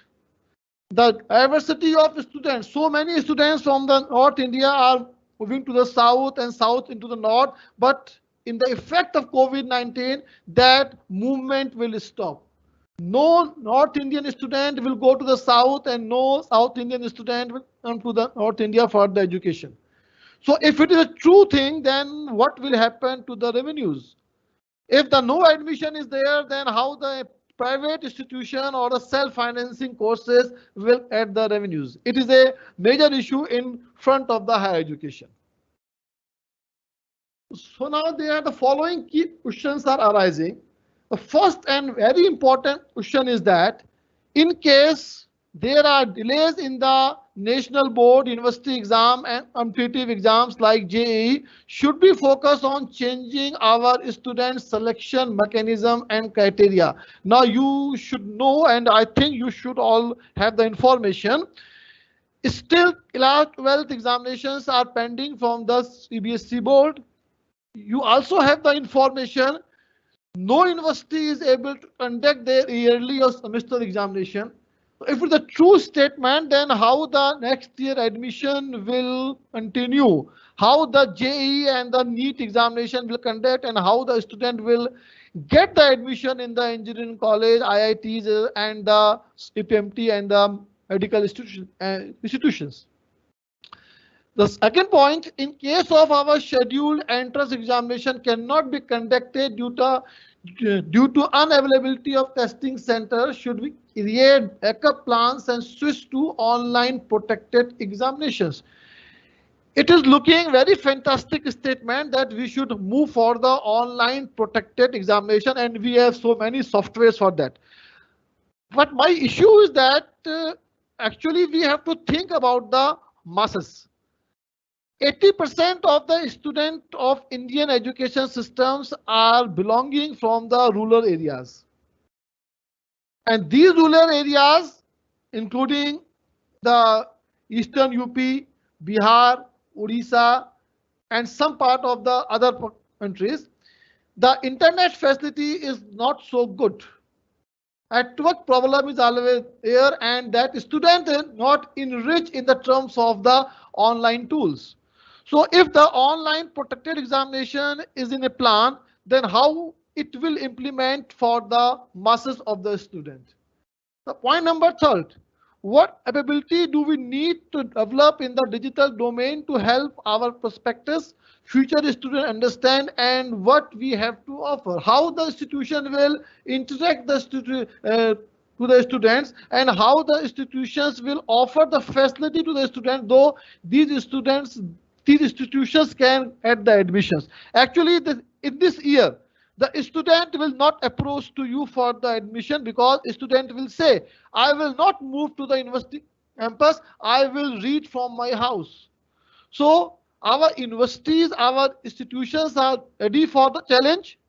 The diversity of students, so many students from the North India are moving to the south and south into the north, but in the effect of COVID-19, that movement will stop. No North Indian student will go to the south and no South Indian student will come to the North India for the education. So if it is a true thing, then what will happen to the revenues? If the no admission is there, then how the private institution or the self-financing courses will add the revenues? It is a major issue in front of the higher education. So now there are the following key questions are arising. The first and very important question is that in case there are delays in the national board, university exam and competitive exams like JEE, should we focus on changing our student selection mechanism and criteria? Now you should know, and I think you should all have the information. Still, class 12 examinations are pending from the CBSE board. You also have the information, no university is able to conduct their yearly or semester examination. If it's a true statement, then how the next year admission will continue, how the JEE and the NEET examination will conduct, and how the student will get the admission in the engineering college, IITs, and the CPMT and the medical institutions. The second point, in case of our scheduled entrance examination cannot be conducted due to unavailability of testing centers, should we create backup plans and switch to online protected examinations? It is looking very fantastic statement that we should move for the online protected examination, and we have so many softwares for that. But my issue is that actually we have to think about the masses. 80% of the students of Indian education systems are belonging from the rural areas. And these rural areas, including the eastern UP, Bihar, Odisha, and some part of the other countries, the internet facility is not so good. Network problem is always there, and that student is not enriched in the terms of the online tools. So if the online protected examination is in a plan, then how it will implement for the masses of the student? The point number third, what ability do we need to develop in the digital domain to help our prospectus future students understand and what we have to offer? How the institution will interact to the students, and how the institutions will offer the facility to the students, though these institutions can add the admissions. Actually, in this year, The student will not approach to you for the admission because student will say, I will not move to the university campus, I will read from my house. So our universities, our institutions are ready for the challenge,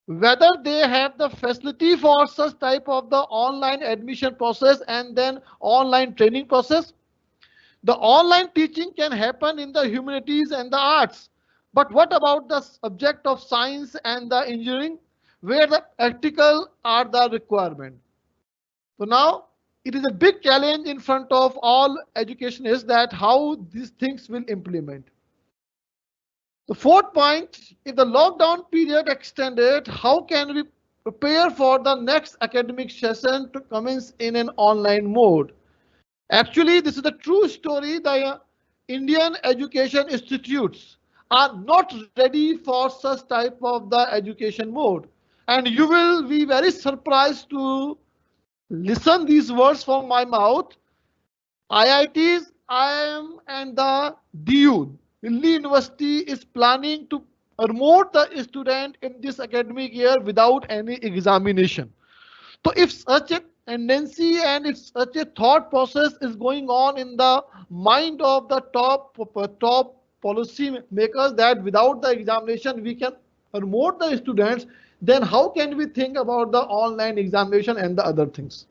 whether they have the facility for such type of the online admission process and then online training process. The online teaching can happen in the humanities and the arts. But what about the subject of science and the engineering, where the practical are the requirement? So now it is a big challenge in front of all educationists that how these things will implement. The fourth point, if the lockdown period extended, how can we prepare for the next academic session to commence in an online mode? Actually, this is a true story. The Indian education institutes are not ready for such type of the education mode. And you will be very surprised to listen these words from my mouth. IITs, IIM and the DU, Delhi University is planning to promote the student in this academic year without any examination. So if such a tendency and if such a thought process is going on in the mind of the top policy makers that without the examination we can promote the students, then how can we think about the online examination and the other things?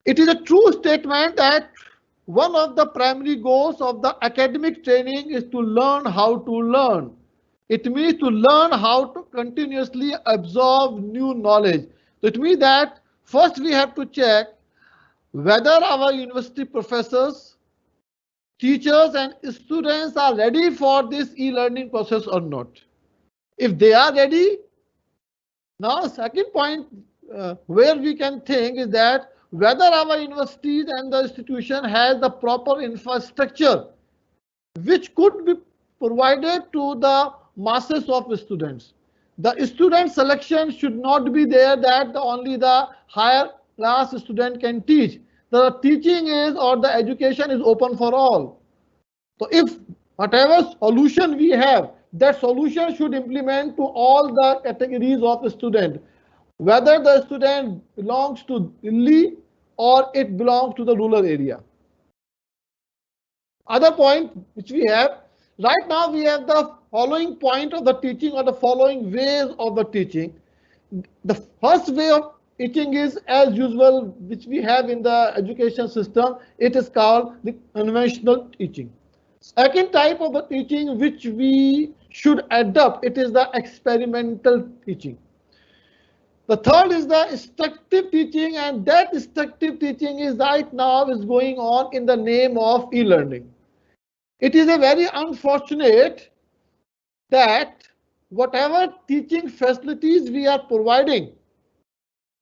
It is a true statement that one of the primary goals of the academic training is to learn how to learn. It means to learn how to continuously absorb new knowledge. It means that first we have to check whether our university professors, teachers and students are ready for this e-learning process or not. If they are ready, now second point where we can think is that whether our universities and the institution has the proper infrastructure which could be provided to the masses of students. The student selection should not be there that only the higher class student can teach. The teaching is or the education is open for all. So if whatever solution we have, that solution should implement to all the categories of student, whether the student belongs to Delhi or it belongs to the rural area. Other point which we have, right now we have the following point of the teaching or the following ways of the teaching. The first way of teaching is as usual, which we have in the education system. It is called the conventional teaching. Second type of the teaching which we should adopt, it is the experimental teaching. The third is the instructive teaching, and that instructive teaching is right now is going on in the name of e-learning. It is a very unfortunate that whatever teaching facilities we are providing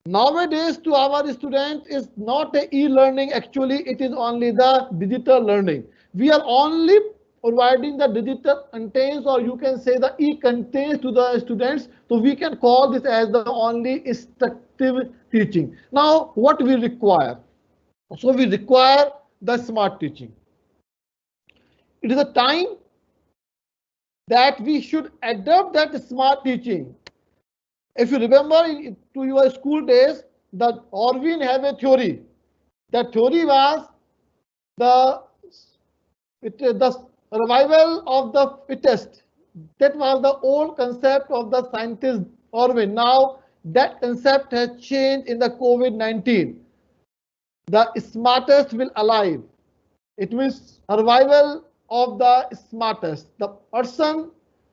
nowadays to our students is not a e-learning. Actually, it is only the digital learning. We are only providing the digital contents, or you can say the e-contents to the students. So we can call this as the only instructive teaching. Now, what we require? So we require the smart teaching. It is a time that we should adopt that smart teaching. If you remember to your school days, the Orwin have a theory. That theory was the survival of the fittest. That was the old concept of the scientist Orwin. Now that concept has changed in the COVID-19. The smartest will alive. It means survival of the smartest. The person,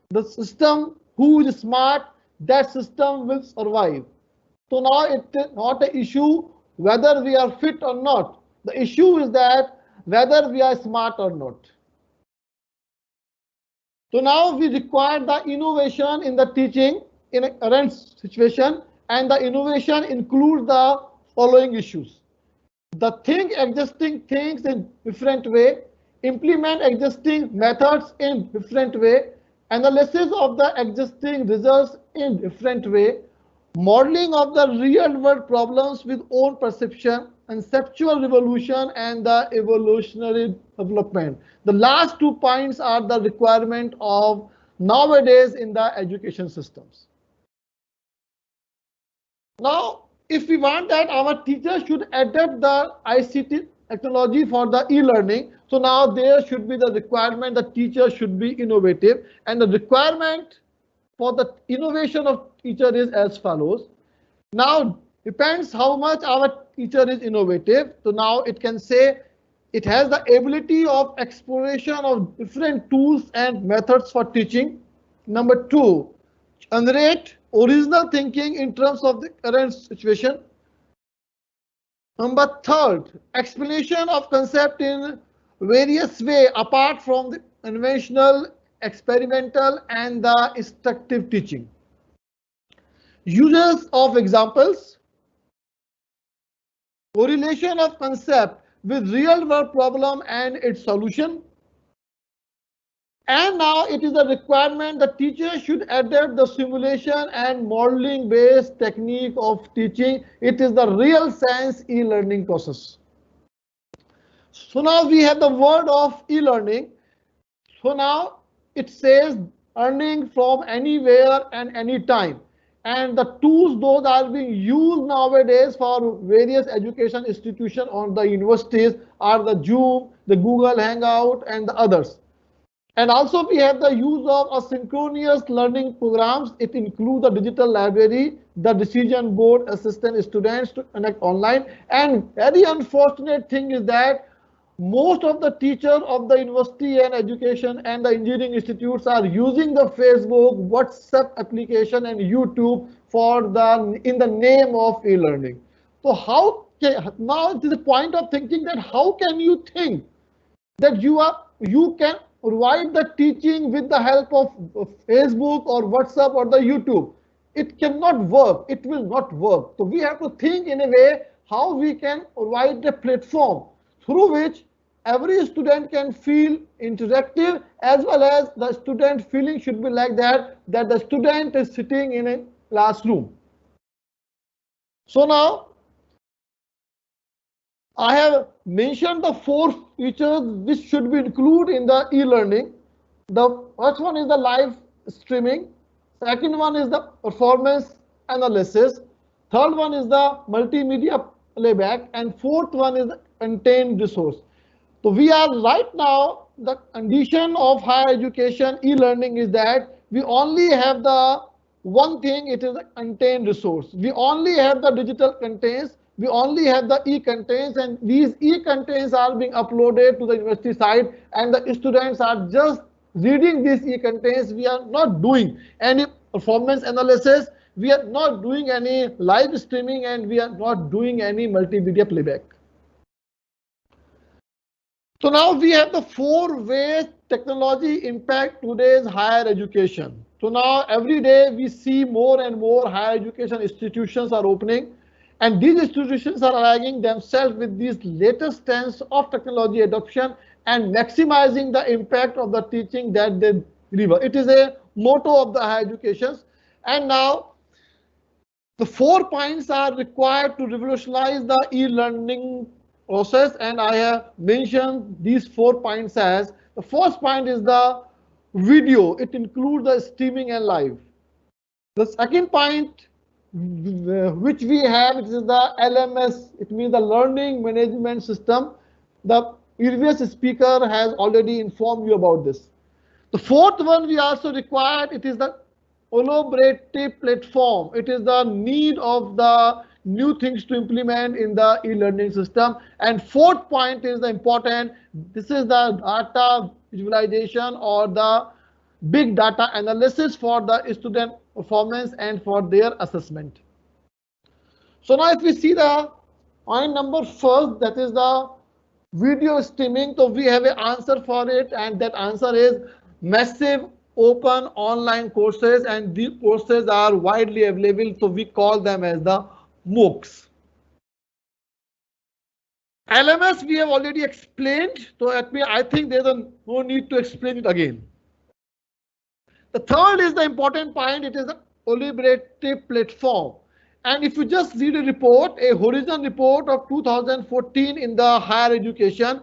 the system who is smart, that system will survive. So now it is not an issue whether we are fit or not. The issue is that whether we are smart or not. So now we require the innovation in the teaching in a current situation, and the innovation includes the following issues. The think existing things in different way, implement existing methods in different way, analysis of the existing results in different way, modeling of the real world problems with own perception, conceptual revolution and the evolutionary development. The last 2 points are the requirement of nowadays in the education systems. Now, if we want that our teachers should adapt the ICT technology for the e-learning, so now there should be the requirement that teachers should be innovative, and the requirement for the innovation of teacher is as follows. Now, depends how much our teacher is innovative. So now it can say it has the ability of exploration of different tools and methods for teaching. Number two, generate original thinking in terms of the current situation. Number third, explanation of concept in various way apart from the conventional, experimental and the instructive teaching. Uses of examples, correlation of concept with real world problem and its solution. And now it is a requirement that teachers should adapt the simulation and modeling based technique of teaching. It is the real science e-learning process. So now we have the word of e-learning. So now it says earning from anywhere and anytime. And the tools those are being used nowadays for various education institutions on the universities are the Zoom, the Google Hangout and the others. And also we have the use of asynchronous learning programs. It includes the digital library, the decision board assistant students to connect online. And very unfortunate thing is that most of the teachers of the university and education and the engineering institutes are using the Facebook, WhatsApp application and YouTube for in the name of e-learning. So how now it is a point of thinking that how can you think that you can provide the teaching with the help of Facebook or WhatsApp or the YouTube? It cannot work. It will not work. So we have to think in a way how we can provide a platform through which every student can feel interactive, as well as the student feeling should be like that the student is sitting in a classroom. So now I have mentioned the 4 features which should be included in the e-learning. The first one is the live streaming. Second one is the performance analysis. Third one is the multimedia playback. And fourth one is the contained resource. So we are right now, the condition of higher education e-learning is that we only have the one thing, it is a contained resource. We only have the digital contents, we only have the e-contents, and these e-contents are being uploaded to the university site and the students are just reading these e-contents. We are not doing any performance analysis, we are not doing any live streaming, and we are not doing any multimedia playback. So now we have the 4 ways technology impact today's higher education. So now every day we see more and more higher education institutions are opening, and these institutions are aligning themselves with these latest trends of technology adoption and maximizing the impact of the teaching that they deliver. It is a motto of the higher education. And now the 4 points are required to revolutionize the e-learning process, and I have mentioned these 4 points as the first point is the video. It includes the streaming and live. The second point which we have, it is the LMS. It means the learning management system. The previous speaker has already informed you about this. The fourth one we also required, it is the collaborative platform. It is the need of the new things to implement in the e-learning system. And fourth point is the important, this is the data visualization or the big data analysis for the student performance and for their assessment. So now if we see the point number first, that is the video streaming. So we have an answer for it, and that answer is massive open online courses, and these courses are widely available, so we call them as the MOOCs. LMS we have already explained, so I think there's no need to explain it again. The third is the important point, it is a collaborative platform. And if you just read a report, a Horizon report of 2014 in the higher education,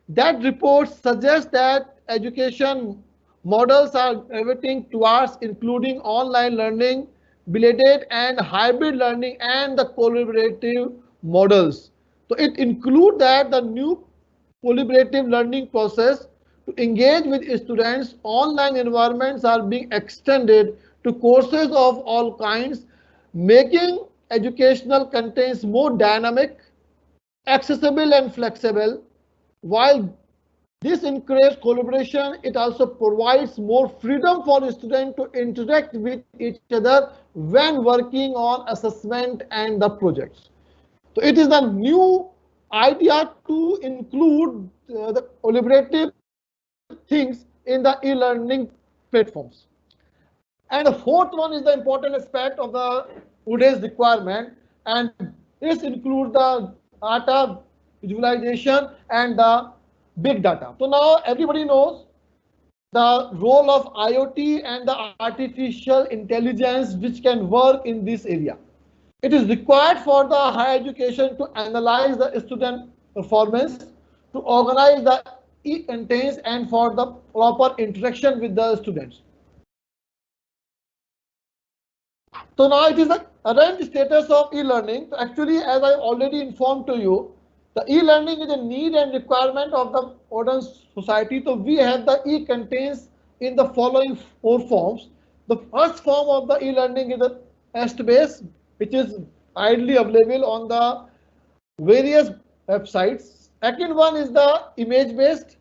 that report suggests that education models are gravitating towards including online learning, blended and hybrid learning, and the collaborative models. So it includes that the new collaborative learning process to engage with students. Online environments are being extended to courses of all kinds, making educational contents more dynamic, accessible and flexible. While this encourages collaboration, it also provides more freedom for students to interact with each other when working on assessment and the projects. So it is a new idea to include the collaborative things in the e-learning platforms. And the fourth one is the important aspect of the today's requirement, and this includes the data visualization and the big data. So now everybody knows the role of IoT and the artificial intelligence which can work in this area. It is required for the higher education to analyze the student performance, to organize the e-contents, and for the proper interaction with the students. So now it is the current status of e-learning. So actually, as I already informed to you, the e-learning is a need and requirement of the modern society. So we have the e-contents in the following four forms. The first form of the e-learning is the text-based, which is widely available on the various websites. Second one is the image-based.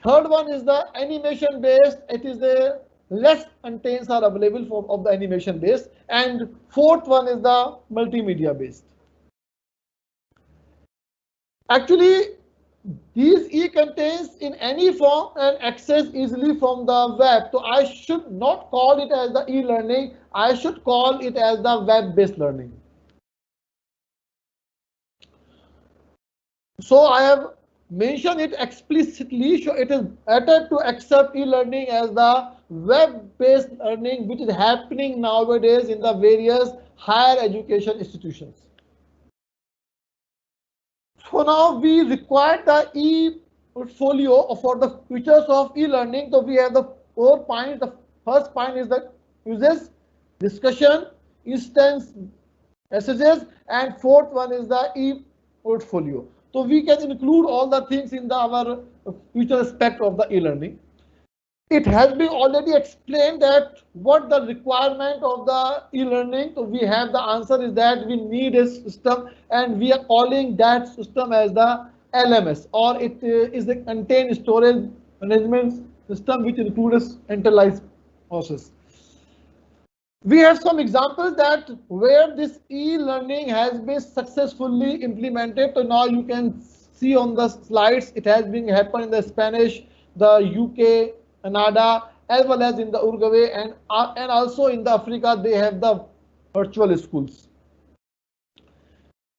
Third one is the animation-based. It is the less contents are available of the animation based, and fourth one is the multimedia based. Actually, these e-contents in any form and access easily from the web. So I should not call it as the e-learning. I should call it as the web-based learning. So I have mentioned it explicitly. So it is better to accept e-learning as the web-based learning which is happening nowadays in the various higher education institutions. So now we require the e-portfolio for the features of e-learning. So we have the 4 points. The first point is the uses, discussion, instance messages, and fourth one is the e-portfolio. So we can include all the things in our future aspect of the e-learning. It has been already explained that what the requirement of the e-learning. So we have the answer is that we need a system, and we are calling that system as the LMS, or it is the contained storage management system which includes centralized process. We have some examples that where this e-learning has been successfully implemented. So now you can see on the slides it has been happened in the Spanish, the UK, Canada, as well as in the Uruguay, and also in the Africa they have the virtual schools.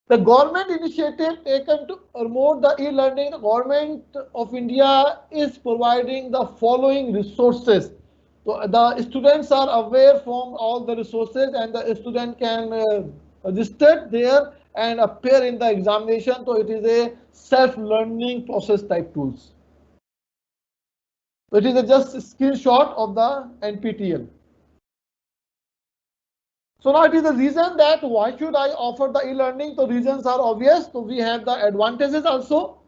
The government initiative taken to promote the e-learning. The government of India is providing the following resources. So the students are aware from all the resources, and the student can register there and appear in the examination. So it is a self-learning process type tools. So it is just a screenshot of the NPTEL. So now it is the reason that why should I offer the e-learning? The reasons are obvious. So we have the advantages also,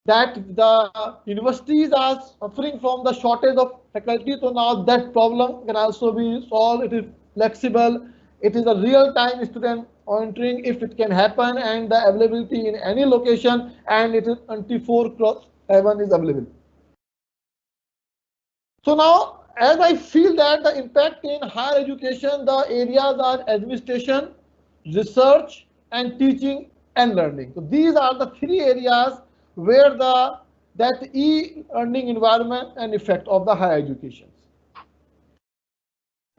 that the universities are suffering from the shortage of faculty. So now that problem can also be solved. It is flexible. It is a real-time student monitoring if it can happen, and the availability in any location, and it is 24/7 is available. So now, as I feel that the impact in higher education, the areas are administration, research, and teaching and learning. So these are the 3 areas where that e-learning environment and effect of the higher education.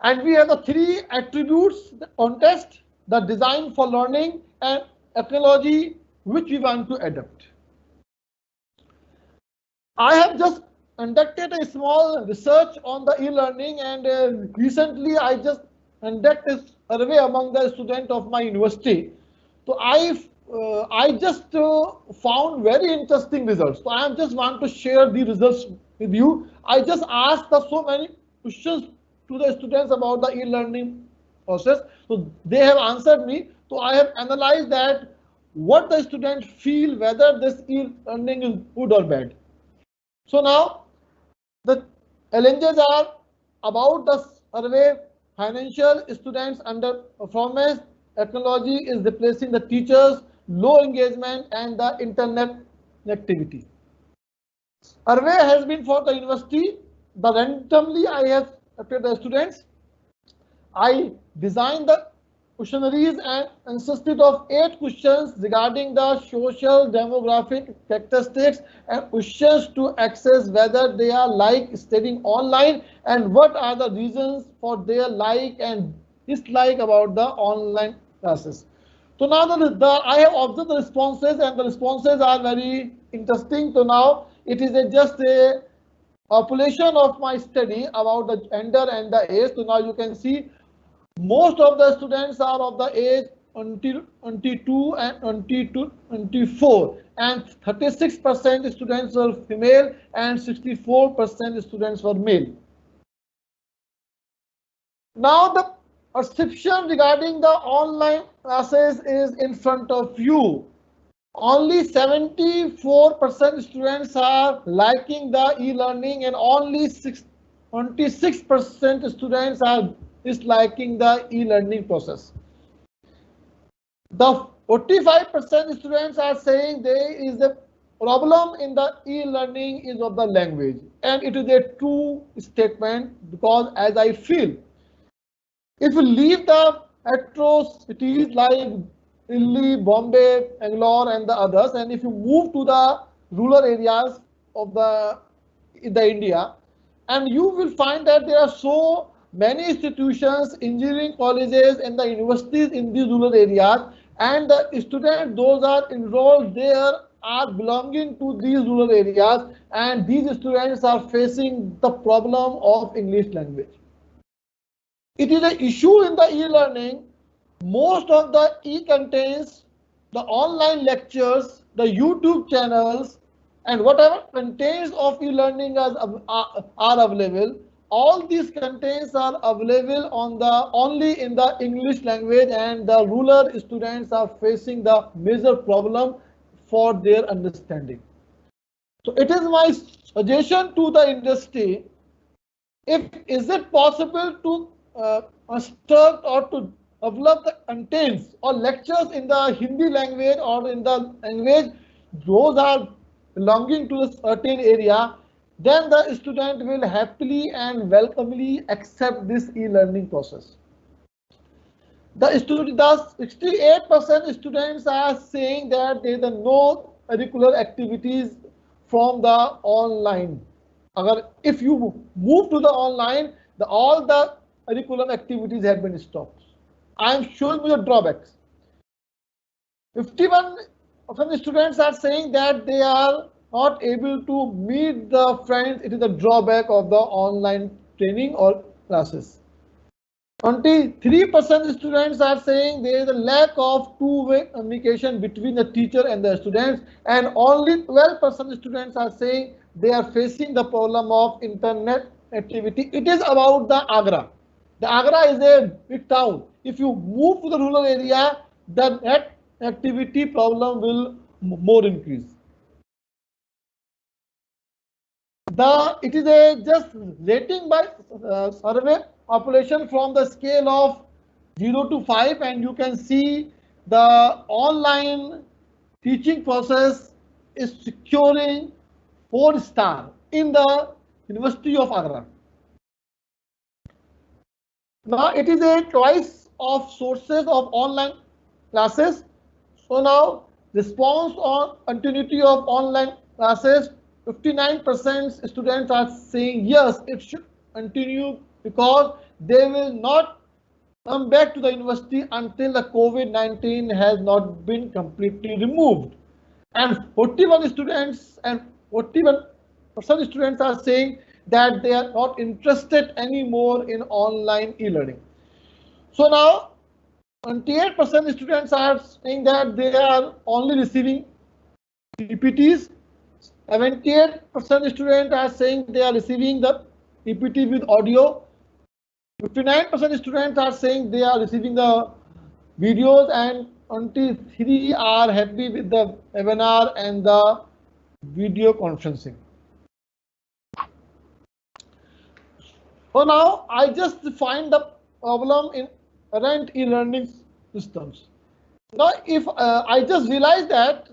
And we have the 3 attributes: the context, the design for learning, and technology which we want to adopt. I have just conducted a small research on the e-learning, and recently I just conducted a survey among the students of my university. So I just found very interesting results. So I just want to share the results with you. I just asked so many questions to the students about the e-learning process. So they have answered me. So I have analyzed that what the students feel, whether this e-learning is good or bad. So now the challenges are about the survey. Financial students under performance, technology is replacing the teachers, low engagement, and the internet connectivity. Survey has been for the university. The randomly I have selected the students. I designed the questionnaires and consisted of 8 questions regarding the social demographic characteristics and questions to access whether they are like studying online and what are the reasons for their like and dislike about the online classes. So now I have observed the responses, and the responses are very interesting. So now it is just a population of my study about the gender and the age. So now you can see most of the students are of the age 22 and 24, and 36% students were female and 64% students were male. Now the perception regarding the online classes is in front of you. Only 74% students are liking the e-learning, and only 26% students are disliking the e-learning process. The 45% students are saying there is a problem in the e-learning is of the language, and it is a true statement, because as I feel, if you leave the metro cities like Delhi, Bombay, Bangalore, and the others, and if you move to the rural areas of the India, and you will find that there are so many institutions, engineering colleges, and the universities in these rural areas, and the students those are enrolled there are belonging to these rural areas, and these students are facing the problem of English language. It is an issue in the e-learning. Most of the e-contents, the online lectures, the YouTube channels, and whatever contents of e-learning are available, all these contents are available on the only in the English language, and the rural students are facing the major problem for their understanding. So it is my suggestion to the industry, is it possible to construct or to develop the contents or lectures in the Hindi language or in the language those are belonging to a certain area, then the student will happily and welcomely accept this e-learning process. The 68% students are saying that there are no curricular activities from the online. If you move to the online, all the curriculum activities have been stopped. I am showing you the drawbacks. 51% students are saying that they are not able to meet the friends. It is a drawback of the online training or classes. 23% students are saying there is a lack of two-way communication between the teacher and the students, and only 12% students are saying they are facing the problem of internet activity. It is about the Agra. The Agra is a big town. If you move to the rural area, the net activity problem will more increase. It is a just rating by survey population from the scale of 0 to 5, and you can see the online teaching process is securing 4-star in the University of Agra. Now it is a choice of sources of online classes. So now response on continuity of online classes, 59% students are saying yes, it should continue because they will not come back to the university until the COVID-19 has not been completely removed. And 41% students are saying that they are not interested anymore in online e-learning. So now 28% students are saying that they are only receiving PPTs, 78% students are saying they are receiving the EPT with audio. 59% students are saying they are receiving the videos, and 23 are happy with the webinar and the video conferencing. So now I just find the problem in current e-learning systems. Now if I just realize that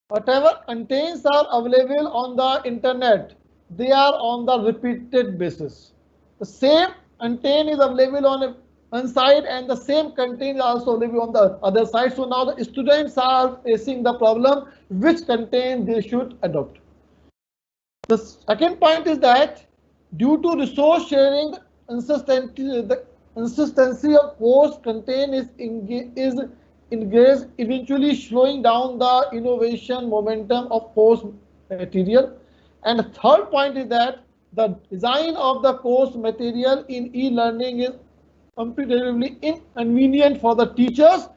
whatever contents are available on the internet, they are on the repeated basis. The same content is available on one side and the same content is also available on the other side. So now the students are facing the problem which content they should adopt. The second point is that due to resource sharing, the consistency of course content is engaged, eventually slowing down the innovation momentum of course material. And the third point is that the design of the course material in e-learning is comparatively inconvenient for the teachers,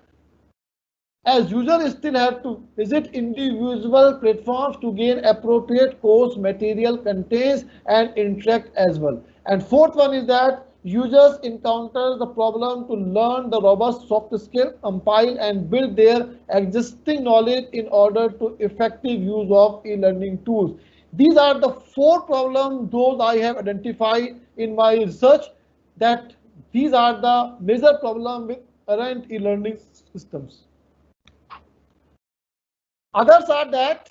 as users still have to visit individual platforms to gain appropriate course material contents and interact as well. And fourth one is that users encounter the problem to learn the robust soft skill, compile and build their existing knowledge in order to effective use of e-learning tools. These are the four problems those I have identified in my research, that these are the major problems with current e-learning systems. Others are that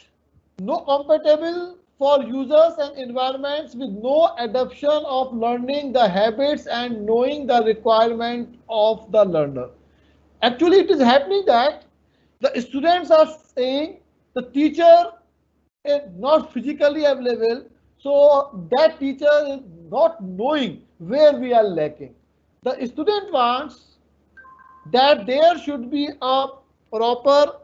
no compatible for users and environments with no adoption of learning the habits and knowing the requirement of the learner. Actually, it is happening that the students are saying the teacher is not physically available, so that teacher is not knowing where we are lacking. The student wants that there should be a proper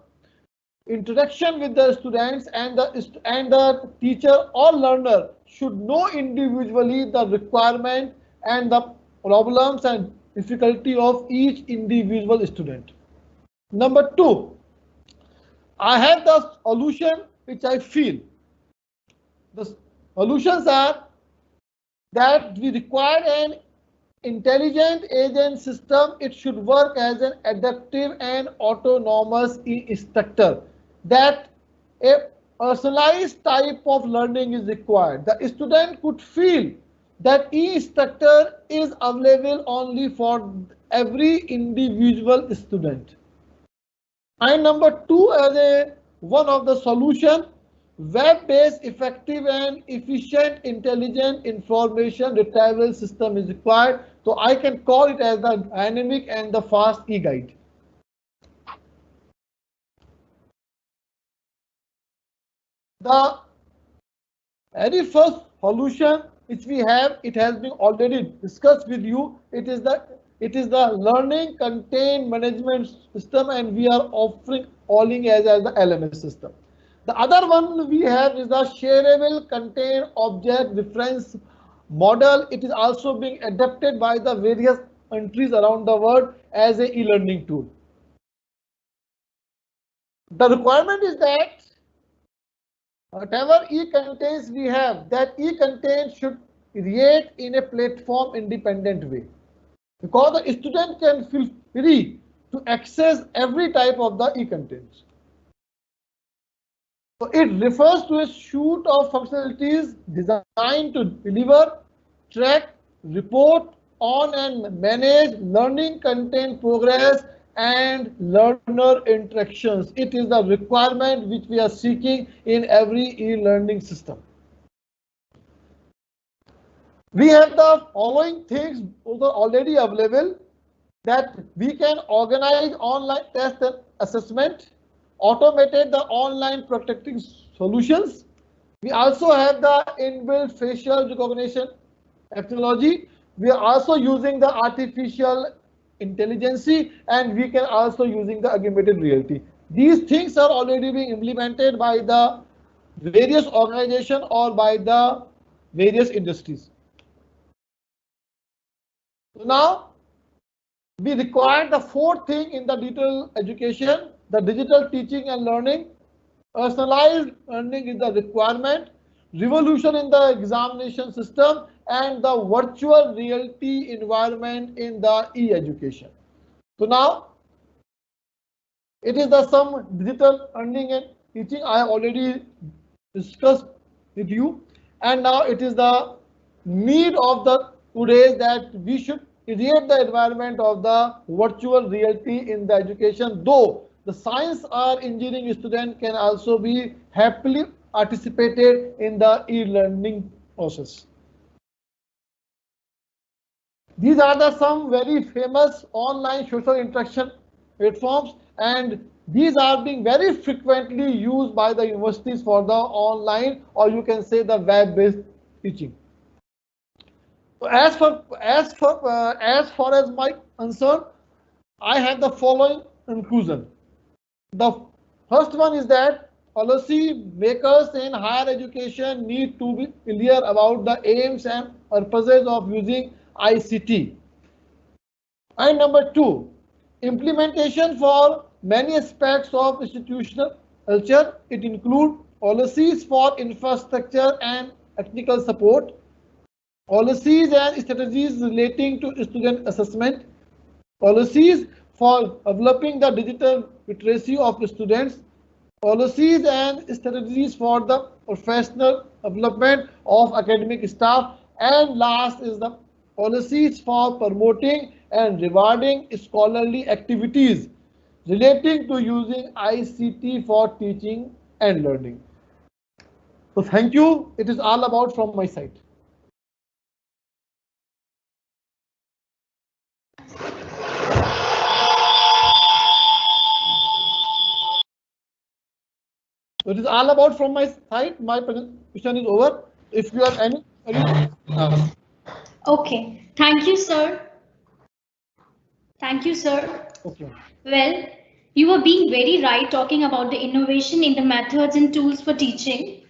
interaction with the students, and the teacher or learner should know individually the requirement and the problems and difficulty of each individual student. Number two, I have the solution which I feel. The solutions are that we require an intelligent agent system. It should work as an adaptive and autonomous instructor. That a personalized type of learning is required. The student could feel that instructor is available only for every individual student. And number two, as one of the solution, web-based, effective and efficient intelligent information retrieval system is required. So I can call it as the dynamic and the fast e-guide. The very first solution which we have, it has been already discussed with you. It is the learning content management system, and we are calling as the LMS system. The other one we have is the shareable content object reference model. It is also being adapted by the various countries around the world as a e-learning tool. The requirement is that whatever e-contents we have, that e-content should create in a platform independent way, because the student can feel free to access every type of the e-contents. So it refers to a suite of functionalities designed to deliver, track, report on and manage learning content progress and learner interactions. It is the requirement which we are seeking in every e-learning system. We have the following things already available, that we can organize online test and assessment, automated the online protecting solutions. We also have the inbuilt facial recognition technology. We are also using the artificial intelligence, and we can also using the augmented reality. These things are already being implemented by the various organizations or by the various industries. So now we require the fourth thing in the digital education, the digital teaching and learning. Personalized learning is the requirement, revolution in the examination system, and the virtual reality environment in the e-education. So now it is the some digital learning and teaching I have already discussed with you, and now it is the need of the today that we should create the environment of the virtual reality in the education, though the science or engineering student can also be happily participated in the e-learning process. These are the some very famous online social interaction platforms, and these are being very frequently used by the universities for the online, or you can say the web-based teaching. So as far as my concern, I have the following conclusion. The first one is that policy makers in higher education need to be clear about the aims and purposes of using ICT. And number two, implementation for many aspects of institutional culture. It includes policies for infrastructure and technical support, policies and strategies relating to student assessment, policies for developing the digital literacy of students, policies and strategies for the professional development of academic staff, and last is the policies for promoting and rewarding scholarly activities relating to using ICT for teaching and learning. So thank you. It is all about from my side. So it is all about from my side. My presentation is over. If you have any Okay, thank you, sir. Thank you, sir. okay. Well, you were being very right talking about the innovation in the methods and tools for teaching.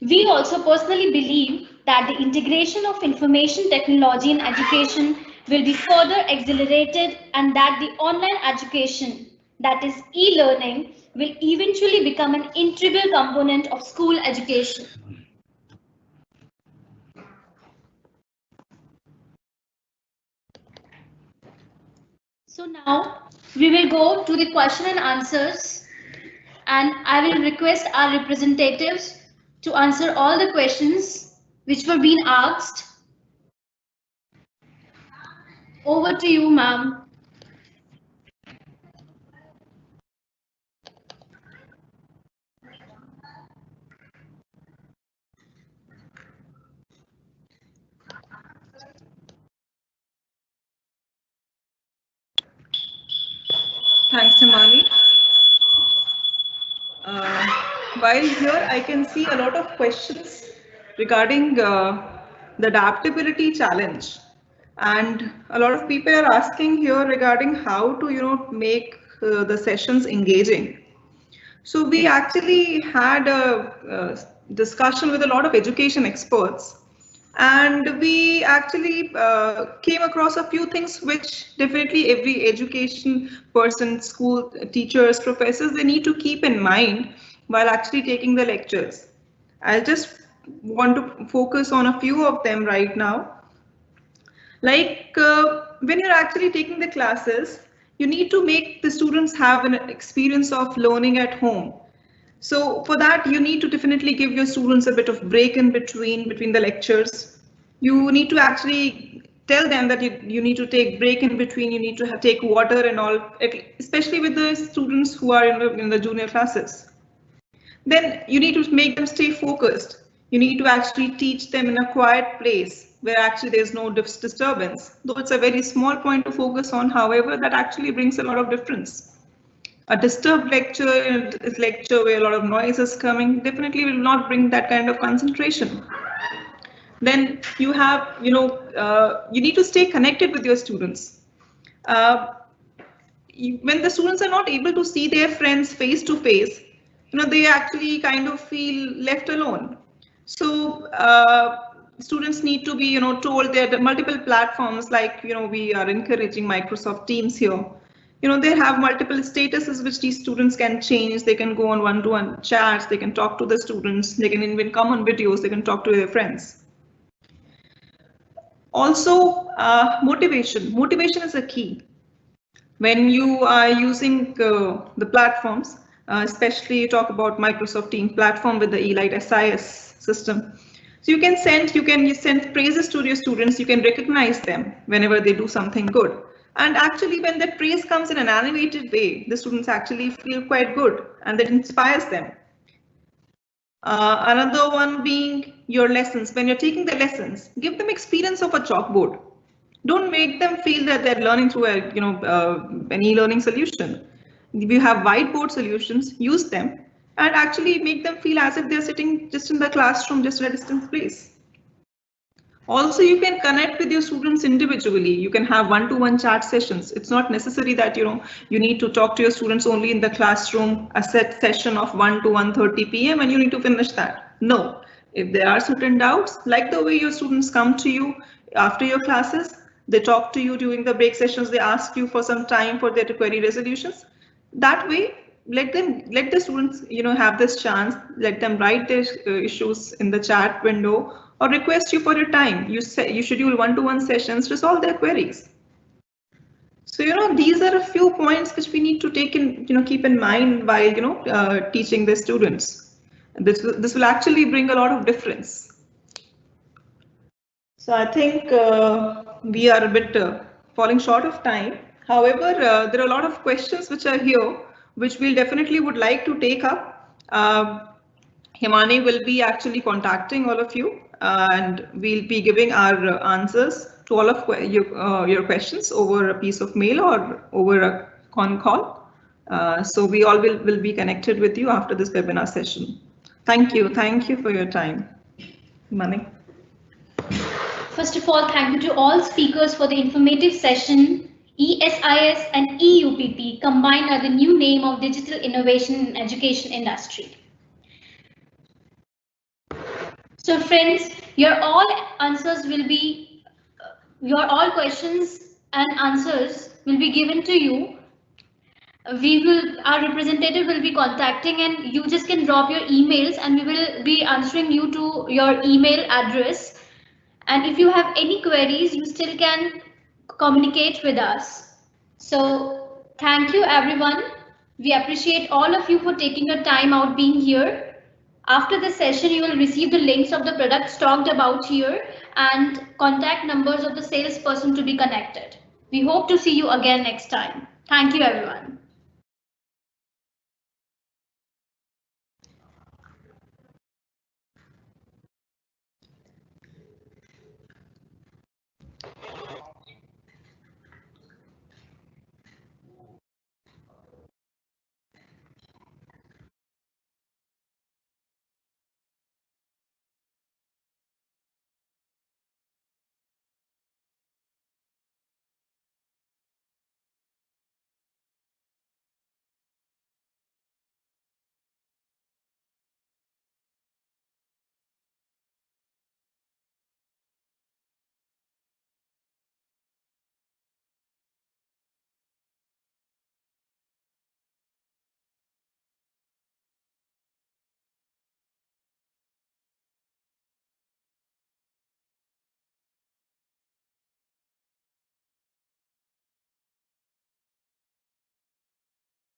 We also personally believe that the integration of information technology in education will be further accelerated and that the online education, that is e-learning, will eventually become an integral component of school education. So now we will go to the question and answers, and I will request our representatives to answer all the questions which were being asked. Over to you, ma'am. Thanks, Himani. While here, I can see a lot of questions regarding the adaptability challenge, and a lot of people are asking here regarding how to make the sessions engaging. So we actually had a discussion with a lot of education experts, and we actually came across a few things which definitely every education person, school teachers, professors, they need to keep in mind while actually taking the lectures. I'll just want to focus on a few of them right now. Like when you're actually taking the classes, you need to make the students have an experience of learning at home. So for that, you need to definitely give your students a bit of break in between the lectures. You need to actually tell them that you need to take break in between, you need to take water and all, especially with the students who are in the junior classes. Then you need to make them stay focused. You need to actually teach them in a quiet place where actually there's no disturbance. Though it's a very small point to focus on, however, that actually brings a lot of difference. A disturbed lecture, is lecture where a lot of noise is coming, definitely will not bring that kind of concentration. Then you have, you need to stay connected with your students. When the students are not able to see their friends face to face, they actually kind of feel left alone. So students need to be, told there are multiple platforms like, we are encouraging Microsoft Teams here. They have multiple statuses which these students can change. They can go on one-to-one chats, they can talk to the students, they can even come on videos, they can talk to their friends. Also, motivation. Motivation is a key. When you are using the platforms, especially you talk about Microsoft Teams platform with the Elite SIS system. So you can send praises to your students, you can recognize them whenever they do something good. And actually when that praise comes in an animated way, the students actually feel quite good and that inspires them. Another one being your lessons. When you're taking the lessons, give them experience of a chalkboard. Don't make them feel that they're learning through an e-learning solution. If you have whiteboard solutions, use them and actually make them feel as if they're sitting just in the classroom, just in a distant place. Also, you can connect with your students individually. You can have one-to-one chat sessions. It's not necessary that you need to talk to your students only in the classroom, a set session of 1 to 1:30 p.m. and you need to finish that. No, if there are certain doubts, like the way your students come to you after your classes, they talk to you during the break sessions, they ask you for some time for their query resolutions. That way, let the students have this chance, let them write their issues in the chat window or request you for your time. You schedule one-to-one sessions, resolve their queries. So these are a few points which we need to keep in mind while teaching the students. This will actually bring a lot of difference. So I think we are a bit falling short of time. However, there are a lot of questions which are here, which we'll definitely would like to take up. Himani will be actually contacting all of you and we'll be giving our answers to all of your questions over a piece of mail or over a con call. So we all will be connected with you after this webinar session. Thank you for your time. Himani. First of all, thank you to all speakers for the informative session. ESIS and EUPP combined are the new name of digital innovation in education industry. So friends, your all questions and answers will be given to you. Our representative will be contacting and you just can drop your emails and we will be answering you to your email address. And if you have any queries, you still can communicate with us. So thank you everyone. We appreciate all of you for taking your time out being here. After the session, you will receive the links of the products talked about here and contact numbers of the salesperson to be connected. We hope to see you again next time. Thank you everyone.